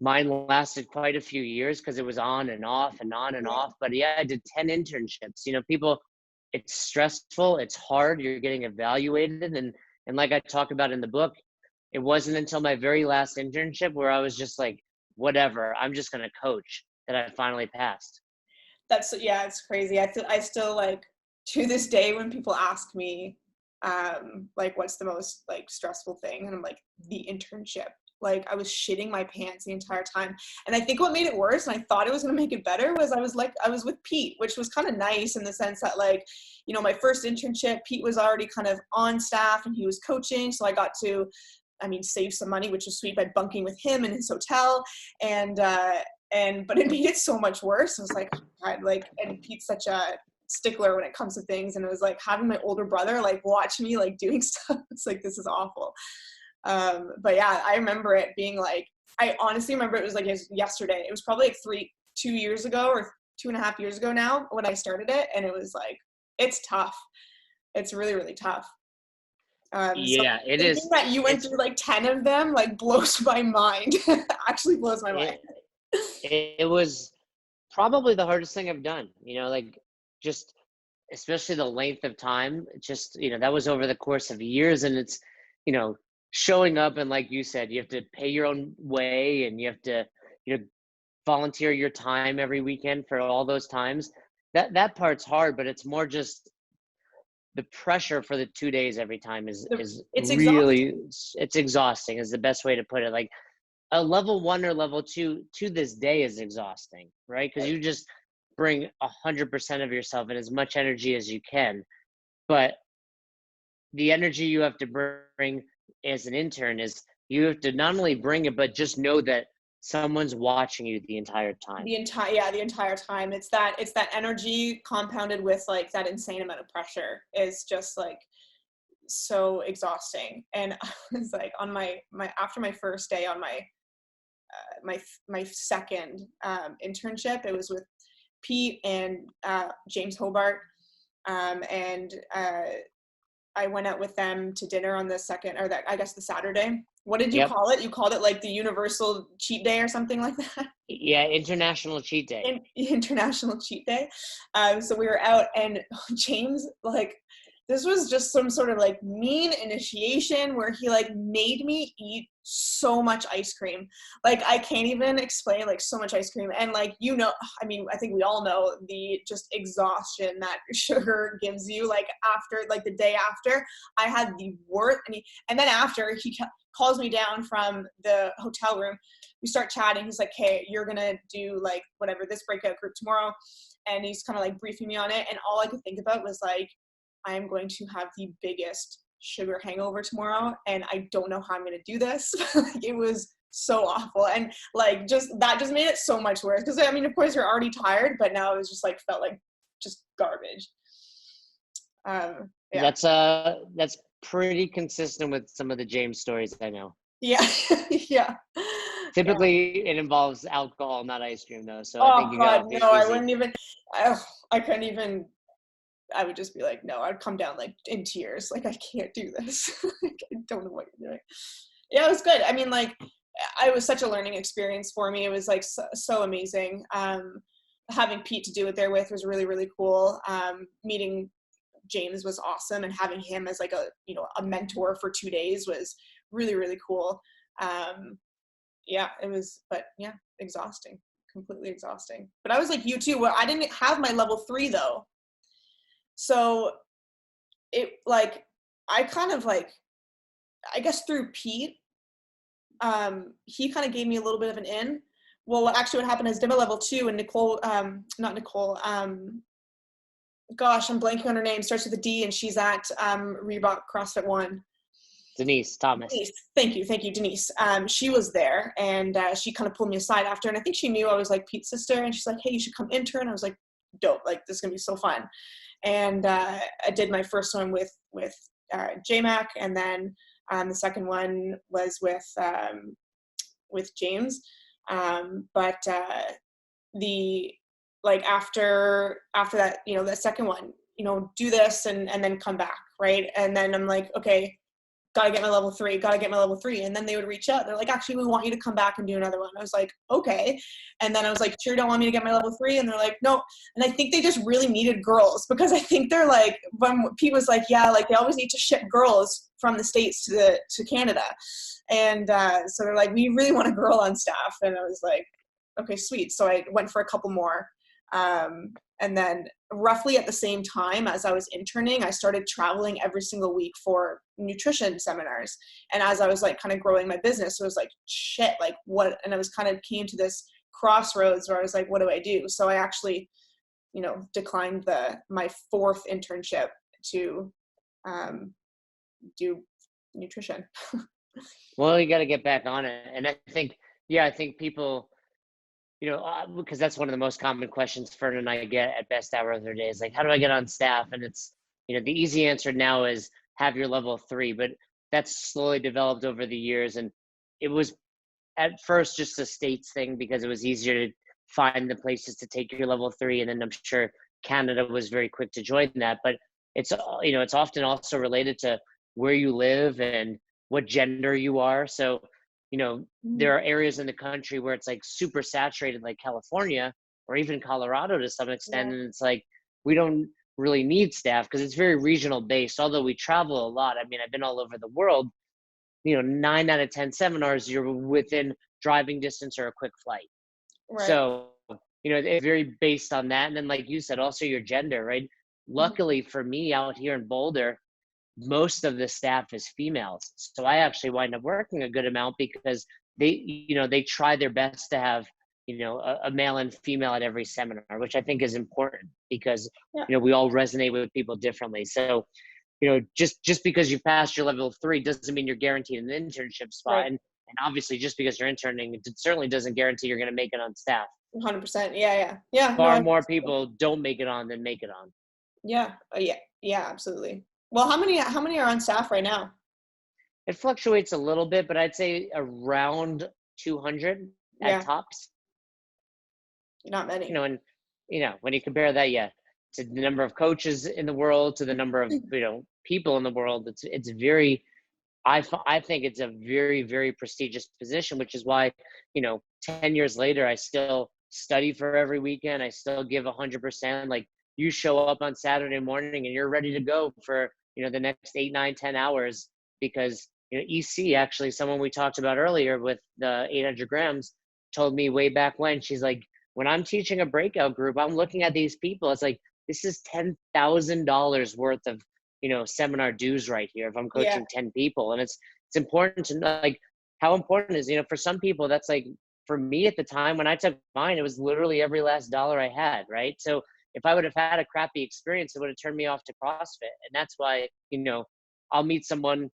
mine lasted quite a few years because it was on and off and on and off. But yeah, I did 10 internships. You know, people, it's stressful, it's hard, you're getting evaluated. And like I talk about in the book, it wasn't until my very last internship where I was just like, whatever, I'm just going to coach, that I finally passed. Yeah, it's crazy. I still like, to this day, when people ask me, like, what's the most like stressful thing? And I'm like, the internship. Like, I was shitting my pants the entire time. And I think what made it worse, and I thought it was going to make it better, was I was with Pete, which was kind of nice in the sense that, like, you know, my first internship, Pete was already kind of on staff and he was coaching. So I got to, save some money, which was sweet, by bunking with him in his hotel. But it made it so much worse. I was like, God, like, and Pete's such a stickler when it comes to things. And it was like having my older brother, like, watch me, like, doing stuff. It's like, this is awful. But yeah, I remember it being like, I honestly remember it was like yesterday. It was probably like 2 years ago or 2.5 years ago now when I started it. And it was like, it's tough. It's really, really tough. Yeah, so it thinking is. that you went through like 10 of them, like, blows my mind. Actually blows my mind. It was probably the hardest thing I've done, like, just especially the length of time, just, that was over the course of years. And it's, showing up, and like you said, you have to pay your own way, and you have to, volunteer your time every weekend for all those times. That part's hard, but it's more just the pressure for the 2 days every time is It's really, exhausting. it's exhausting is the best way to put it. Like, a level 1 or level 2 to this day is exhausting, right? Because you just bring 100% of yourself and as much energy as you can. But the energy you have to bring as an intern is, you have to not only bring it, but just know that someone's watching you the entire time. The entire time. It's that energy compounded with like that insane amount of pressure is just like so exhausting. And I was like, on my after my first day on my second internship, it was with Pete and James Hobart, and I went out with them to dinner on the second, or that, I guess, the Saturday. What did you Yep. call it? You called it like the universal cheat day or something like that? Yeah, international cheat day. International cheat day. So we were out, and James, like, this was just some sort of like mean initiation where he like made me eat so much ice cream. Like, I can't even explain, like, so much ice cream. And like, I think we all know the just exhaustion that sugar gives you, like, after, like, the day after. I had the worst. And then after, he calls me down from the hotel room. We start chatting. He's like, hey, you're gonna do like whatever, this breakout group tomorrow. And he's kind of like briefing me on it. And all I could think about was like, I am going to have the biggest sugar hangover tomorrow, and I don't know how I'm going to do this. It was so awful. And like, that just made it so much worse. Cause of course you're already tired, but now it was just like, felt like just garbage. Yeah. That's pretty consistent with some of the James stories I know. Yeah. Yeah. Typically it involves alcohol, not ice cream though. So I think Oh you got God, off no, I easy. wouldn't even, I couldn't even, I would just be like, no, I'd come down like in tears. Like, I can't do this. Like, I don't know what you're doing. Yeah, it was good. Like, it was such a learning experience for me. It was like so amazing. Having Pete to do it there with was really, really cool. Meeting James was awesome, and having him as like a mentor for 2 days was really, really cool. Yeah, it was, but yeah, exhausting, completely exhausting. But I was like you too, where I didn't have my level 3 though. So it, like, I kind of like, I guess through Pete, he kind of gave me a little bit of an in. Well, actually what happened is, did my level 2, and Nicole, not Nicole, gosh, I'm blanking on her name, starts with a D, and she's at Reebok CrossFit One. Denise Thomas. Denise, thank you, Denise. She was there, and she kind of pulled me aside after, and I think she knew I was like Pete's sister, and she's like, hey, you should come intern. I was like, dope, like, this is gonna be so fun. And I did my first one with JMac, and then the second one was with James. But the, like, after that, the second one, do this and then come back, right? And then I'm like, okay, gotta get my level 3, gotta get my level 3. And then they would reach out. They're like, actually, we want you to come back and do another one. I was like, okay. And then I was like, sure, don't want me to get my level 3? And they're like, no. And I think they just really needed girls, because I think they're like, when Pete was like, yeah, like they always need to ship girls from the States to Canada. And so they're like, we really want a girl on staff. And I was like, okay, sweet. So I went for a couple more. And then roughly at the same time as I was interning, I started traveling every single week for nutrition seminars. And as I was like kind of growing my business, it was like, shit, like what? And I was kind of came to this crossroads where I was like, what do I do? So I actually, declined my 4th internship to do nutrition. Well, you got to get back on it. And I think people, because that's one of the most common questions Fern and I get at best hour of their day is like, how do I get on staff? And it's, the easy answer now is have your level 3, but that's slowly developed over the years. And it was at first just a states thing because it was easier to find the places to take your level 3. And then I'm sure Canada was very quick to join that, but it's, it's often also related to where you live and what gender you are. So, there are areas in the country where it's like super saturated, like California or even Colorado to some extent. Yeah. And it's like, we don't really need staff because it's very regional based, although we travel a lot. I mean, I've been all over the world, 9 out of 10 seminars, you're within driving distance or a quick flight. Right. So, it's very based on that. And then like you said, also your gender, right? Luckily for me out here in Boulder, most of the staff is females. So I actually wind up working a good amount because they try their best to have, a male and female at every seminar, which I think is important because, we all resonate with people differently. So, just because you passed your level 3 doesn't mean you're guaranteed an internship spot. Right. And obviously just because you're interning, it certainly doesn't guarantee you're going to make it on staff. 100%. Yeah. Far more people don't make it on than make it on. Yeah. Yeah, absolutely. Well, how many are on staff right now? It fluctuates a little bit, but I'd say around 200 at tops. Not many. And when you compare that, to the number of coaches in the world, to the number of people in the world, it's very. I think it's a very, very prestigious position, which is why 10 years later I still study for every weekend. I still give 100%. Like you show up on Saturday morning and you're ready to go for the next 8, 9, 10 hours because EC, actually someone we talked about earlier with the 800 grams, told me way back when, she's like, when I'm teaching a breakout group, I'm looking at these people. It's like, this is $10,000 worth of, seminar dues right here if I'm coaching 10 people. And it's important to know, like, how important is, for some people, that's like, for me at the time when I took mine, it was literally every last dollar I had, right? So if I would have had a crappy experience, it would have turned me off to CrossFit. And that's why, I'll meet someone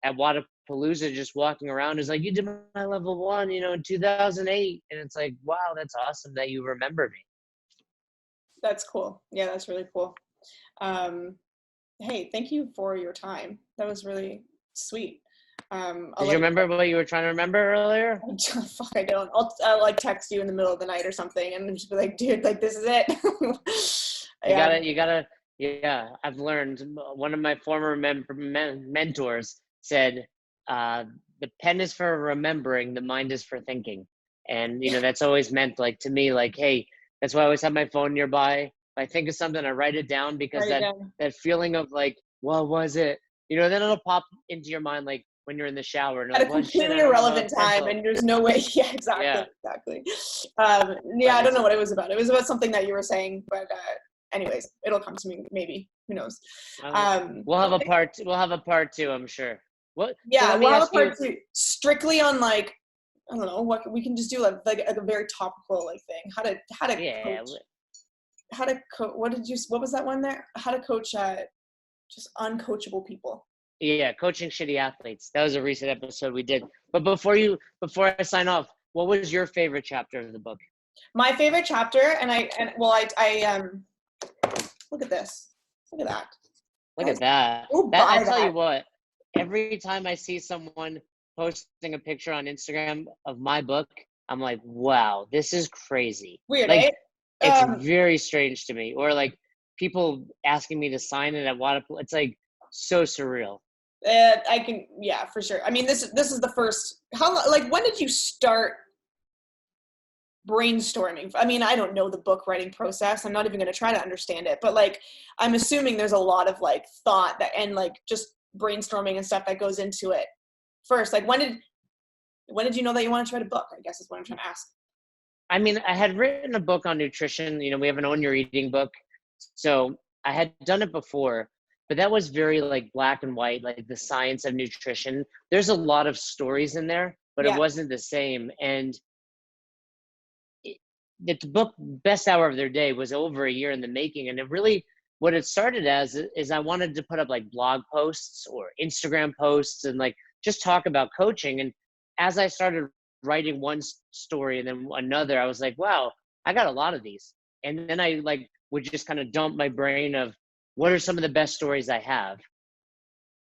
at Wadapalooza just walking around who's like, you did my level 1, in 2008. And it's like, wow, that's awesome that you remember me. That's cool. Yeah, that's really cool. Hey, thank you for your time. That was really sweet. Did you remember what you were trying to remember earlier? Fuck, I don't. I'll like text you in the middle of the night or something and just be like, dude, like this is it. You gotta. Yeah, I've learned. One of my former mentors said, "The pen is for remembering, the mind is for thinking." And that's always meant like to me, like, hey, that's why I always have my phone nearby. If I think of something, I write it down because that feeling of like, what was it? Then it'll pop into your mind like when you're in the shower. And at a completely irrelevant time, and there's no way. Yeah, exactly. I don't know what it was about. It was about something that you were saying, but anyways, it'll come to me maybe. Who knows? We'll have a part. We'll have a part 2, I'm sure. What? Yeah, we'll have a part 2 strictly on like, I don't know, what we can just do like a very topical like thing. How to coach. How to coach. What was that one there? How to coach just uncoachable people. Yeah, coaching shitty athletes. That was a recent episode we did. But before I sign off, what was your favorite chapter of the book? My favorite chapter, I look at this. Look at that. Look at that. I tell you what, every time I see someone posting a picture on Instagram of my book, I'm like, wow, this is crazy. Weird, like, eh? It's very strange to me. Or like people asking me to sign it at Wadapalooza. It's like so surreal. I can, yeah, for sure. I mean, this is the first, like, when did you start brainstorming? I mean, I don't know the book writing process. I'm not even going to try to understand it, but like, I'm assuming there's a lot of like thought that, and like just brainstorming and stuff that goes into it first. Like, when did you know that you wanted to write a book? I guess is what I'm trying to ask. I mean, I had written a book on nutrition. You know, we have an Own Your Eating book. So I had done it before, but that was very like black and white, like the science of nutrition. There's a lot of stories in there, but it Yeah. wasn't the same. And the book, Best Hour of Their Day, was over a year in the making. And it really, what it started as is I wanted to put up like blog posts or Instagram posts and like just talk about coaching. And as I started writing one story and then another, I was like, wow, I got a lot of these. And then I like would just kind of dump my brain of what are some of the best stories I have,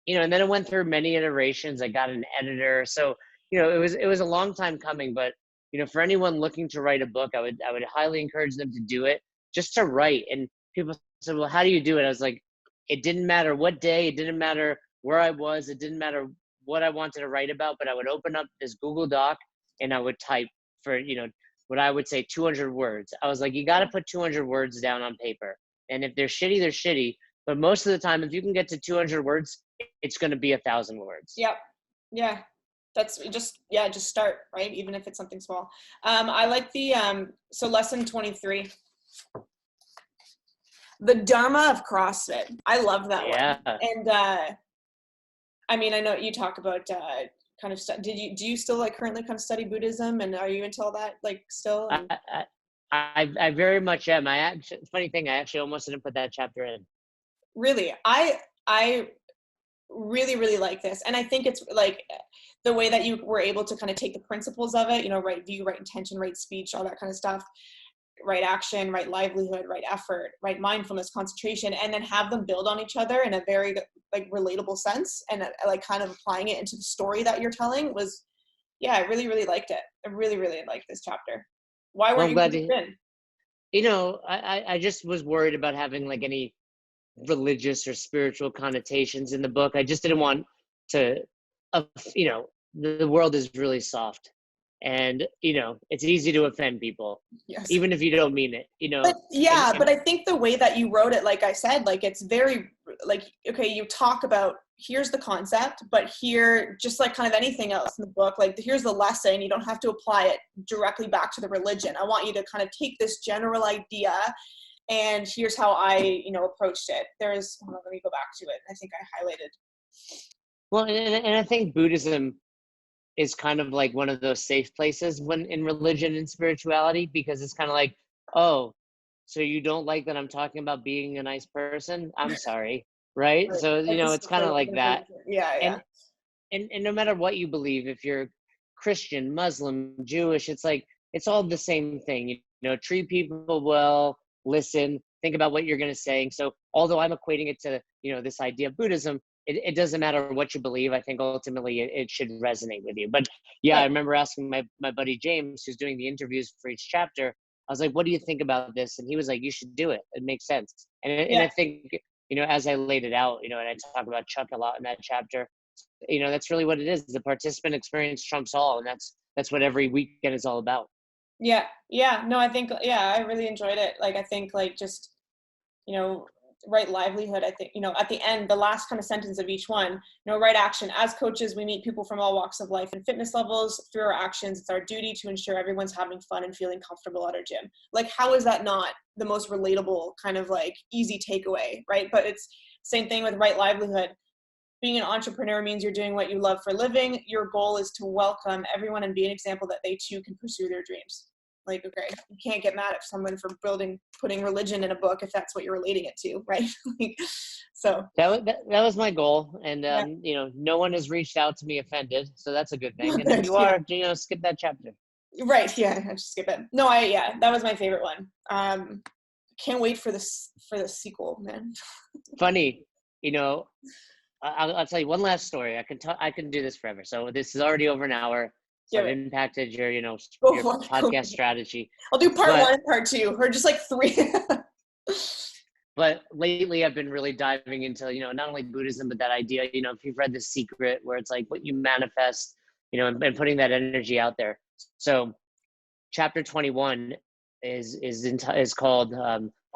you know. And then it went through many iterations. I got an editor, so you know it was a long time coming. But you know, for anyone looking to write a book, I would highly encourage them to do it, just to write. And people said, well, how do you do it? I was like, it didn't matter what day, it didn't matter where I was, it didn't matter what I wanted to write about, but I would open up this Google Doc and I would type for, you know, what I would say 200 words. I was like, you got to put 200 words down on paper. And if they're shitty, they're shitty. But most of the time, if you can get to 200 words, it's going to be 1,000 words. Yep. Yeah. That's just start, right? Even if it's something small. I like the, so lesson 23, the Dharma of CrossFit. I love that one. And, I mean, I know you talk about, kind of do you still like currently kind of study Buddhism, and are you into all that like still? I very much am. Funny thing, I actually almost didn't put that chapter in. Really? I really, really like this. And I think it's like the way that you were able to kind of take the principles of it, you know, right view, right intention, right speech, all that kind of stuff, right action, right livelihood, right effort, right mindfulness, concentration, and then have them build on each other in a very like relatable sense, and like kind of applying it into the story that you're telling was, yeah, I really, really liked it. I really, really liked this chapter. Why weren't you glad in? You know, I just was worried about having like any religious or spiritual connotations in the book. I just didn't want to, you know, the world is really soft, and you know, it's easy to offend people, yes, even if you don't mean it, you know. But yeah, but I think the way that you wrote it, like I said, like it's very like, okay, you talk about here's the concept, but here, just like kind of anything else in the book, like here's the lesson. You don't have to apply it directly back to the religion. I want you to kind of take this general idea, and here's how I, you know, approached it. There's, hold on, let me go back to it. I think I highlighted. Well, and I think Buddhism is kind of like one of those safe places when in religion and spirituality, because it's kind of like, oh, so you don't like that I'm talking about being a nice person? I'm sorry, right? So, you know, it's kind of like that. Yeah. And no matter what you believe, if you're Christian, Muslim, Jewish, it's like, it's all the same thing. You know, treat people well, listen, think about what you're going to say. So although I'm equating it to, you know, this idea of Buddhism, it doesn't matter what you believe. I think ultimately it should resonate with you. But yeah, I remember asking my buddy James, who's doing the interviews for each chapter, I was like, what do you think about this? And he was like, you should do it. It makes sense. And I think, you know, as I laid it out, you know, and I talk about Chuck a lot in that chapter, you know, that's really what it is. The participant experience trumps all. And that's what every weekend is all about. Yeah. No, I think, I really enjoyed it. Like, I think like just, you know, right livelihood. I think, you know, at the end, the last kind of sentence of each one, you know, right action. As coaches, we meet people from all walks of life and fitness levels. Through our actions, it's our duty to ensure everyone's having fun and feeling comfortable at our gym. Like, how is that not the most relatable kind of like easy takeaway, right? But it's same thing with right livelihood. Being an entrepreneur means you're doing what you love for a living. Your goal is to welcome everyone and be an example that they too can pursue their dreams. Like, okay, you can't get mad at someone for putting religion in a book if that's what you're relating it to, right? So that was my goal, and you know, no one has reached out to me offended, so that's a good thing. And if you are, you know, skip that chapter. Right? Yeah, I just skip it. No, that was my favorite one. Can't wait for the sequel, man. Funny, you know, I'll tell you one last story. I can do this forever. So this is already over an hour. So I've impacted your, you know, your podcast strategy. I'll do part 1 and part 2, or just like 3. But lately I've been really diving into, not only Buddhism, but that idea, if you've read The Secret, where it's like what you manifest, and putting that energy out there. So chapter 21 is called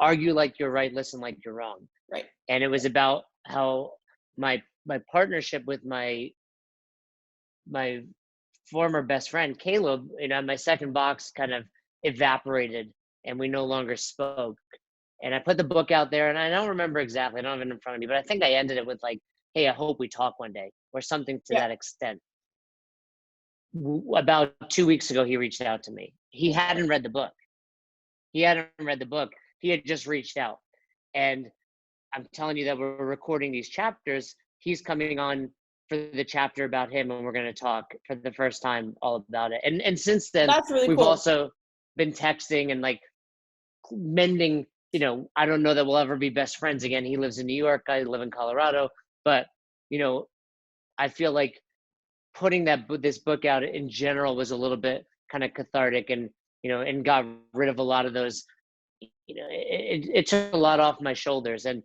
Argue Like You're Right, Listen Like You're Wrong. Right. And it was about how my partnership with my former best friend, Caleb, my second box kind of evaporated and we no longer spoke. And I put the book out there, and I don't remember exactly, I don't have it in front of me, but I think I ended it with like, hey, I hope we talk one day, or something to that extent. About 2 weeks ago, he reached out to me. He hadn't read the book. He had just reached out. And I'm telling you that we're recording these chapters. He's coming on for the chapter about him, and we're going to talk for the first time all about it. And since then, that's really we've cool. also been texting and like mending. I don't know that we'll ever be best friends again. He lives in New York. I live in Colorado. But, I feel like putting this book out in general was a little bit kind of cathartic, and, and got rid of a lot of those, it took a lot off my shoulders, and,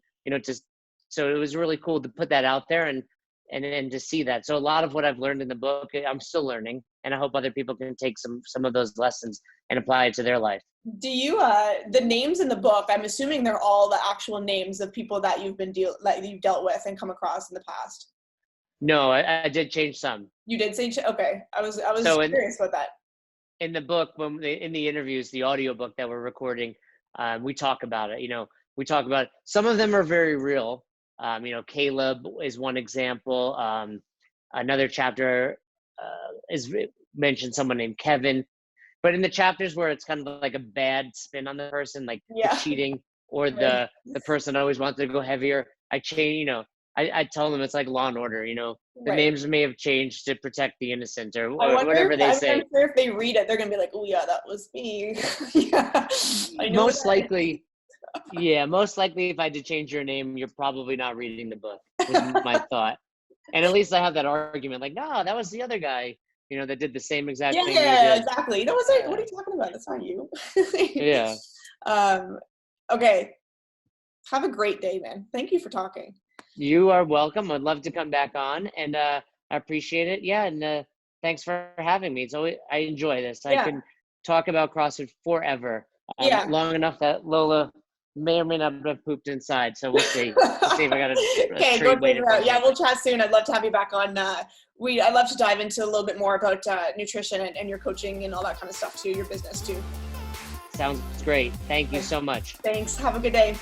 so it was really cool to put that out there and to see that. So a lot of what I've learned in the book, I'm still learning, and I hope other people can take some of those lessons and apply it to their life. Do you, the names in the book, I'm assuming they're all the actual names of people that you've you've dealt with and come across in the past? No, I did change some. You did say, okay. I was curious about that. In the book, in the interviews, the audio book that we're recording, we talk about it. We talk about it. Some of them are very real. Caleb is one example. Another chapter is mentioned someone named Kevin. But in the chapters where it's kind of like a bad spin on the person, like the cheating or the person always wanted to go heavier, I change, I tell them it's like Law and Order, the names may have changed to protect the innocent or whatever they say. I'm sure if they read it, they're going to be like, oh yeah, that was me. I know most likely if I had to change your name, you're probably not reading the book, was my thought. And at least I have that argument, like, no, that was the other guy, that did the same exact thing. Yeah, exactly. What are you talking about? That's not you. Yeah. Okay. Have a great day, man. Thank you for talking. You are welcome. I'd love to come back on, and I appreciate it. Yeah, and thanks for having me. It's always, I enjoy this. I can talk about CrossFit forever. Long enough that Lola may or may not have pooped inside, so we'll see. We'll see if I got okay, go figure out. Yeah, we'll chat soon. I'd love to have you back on. I'd love to dive into a little bit more about nutrition and your coaching and all that kind of stuff too, your business too. Sounds great. Thank you so much. Thanks. Have a good day.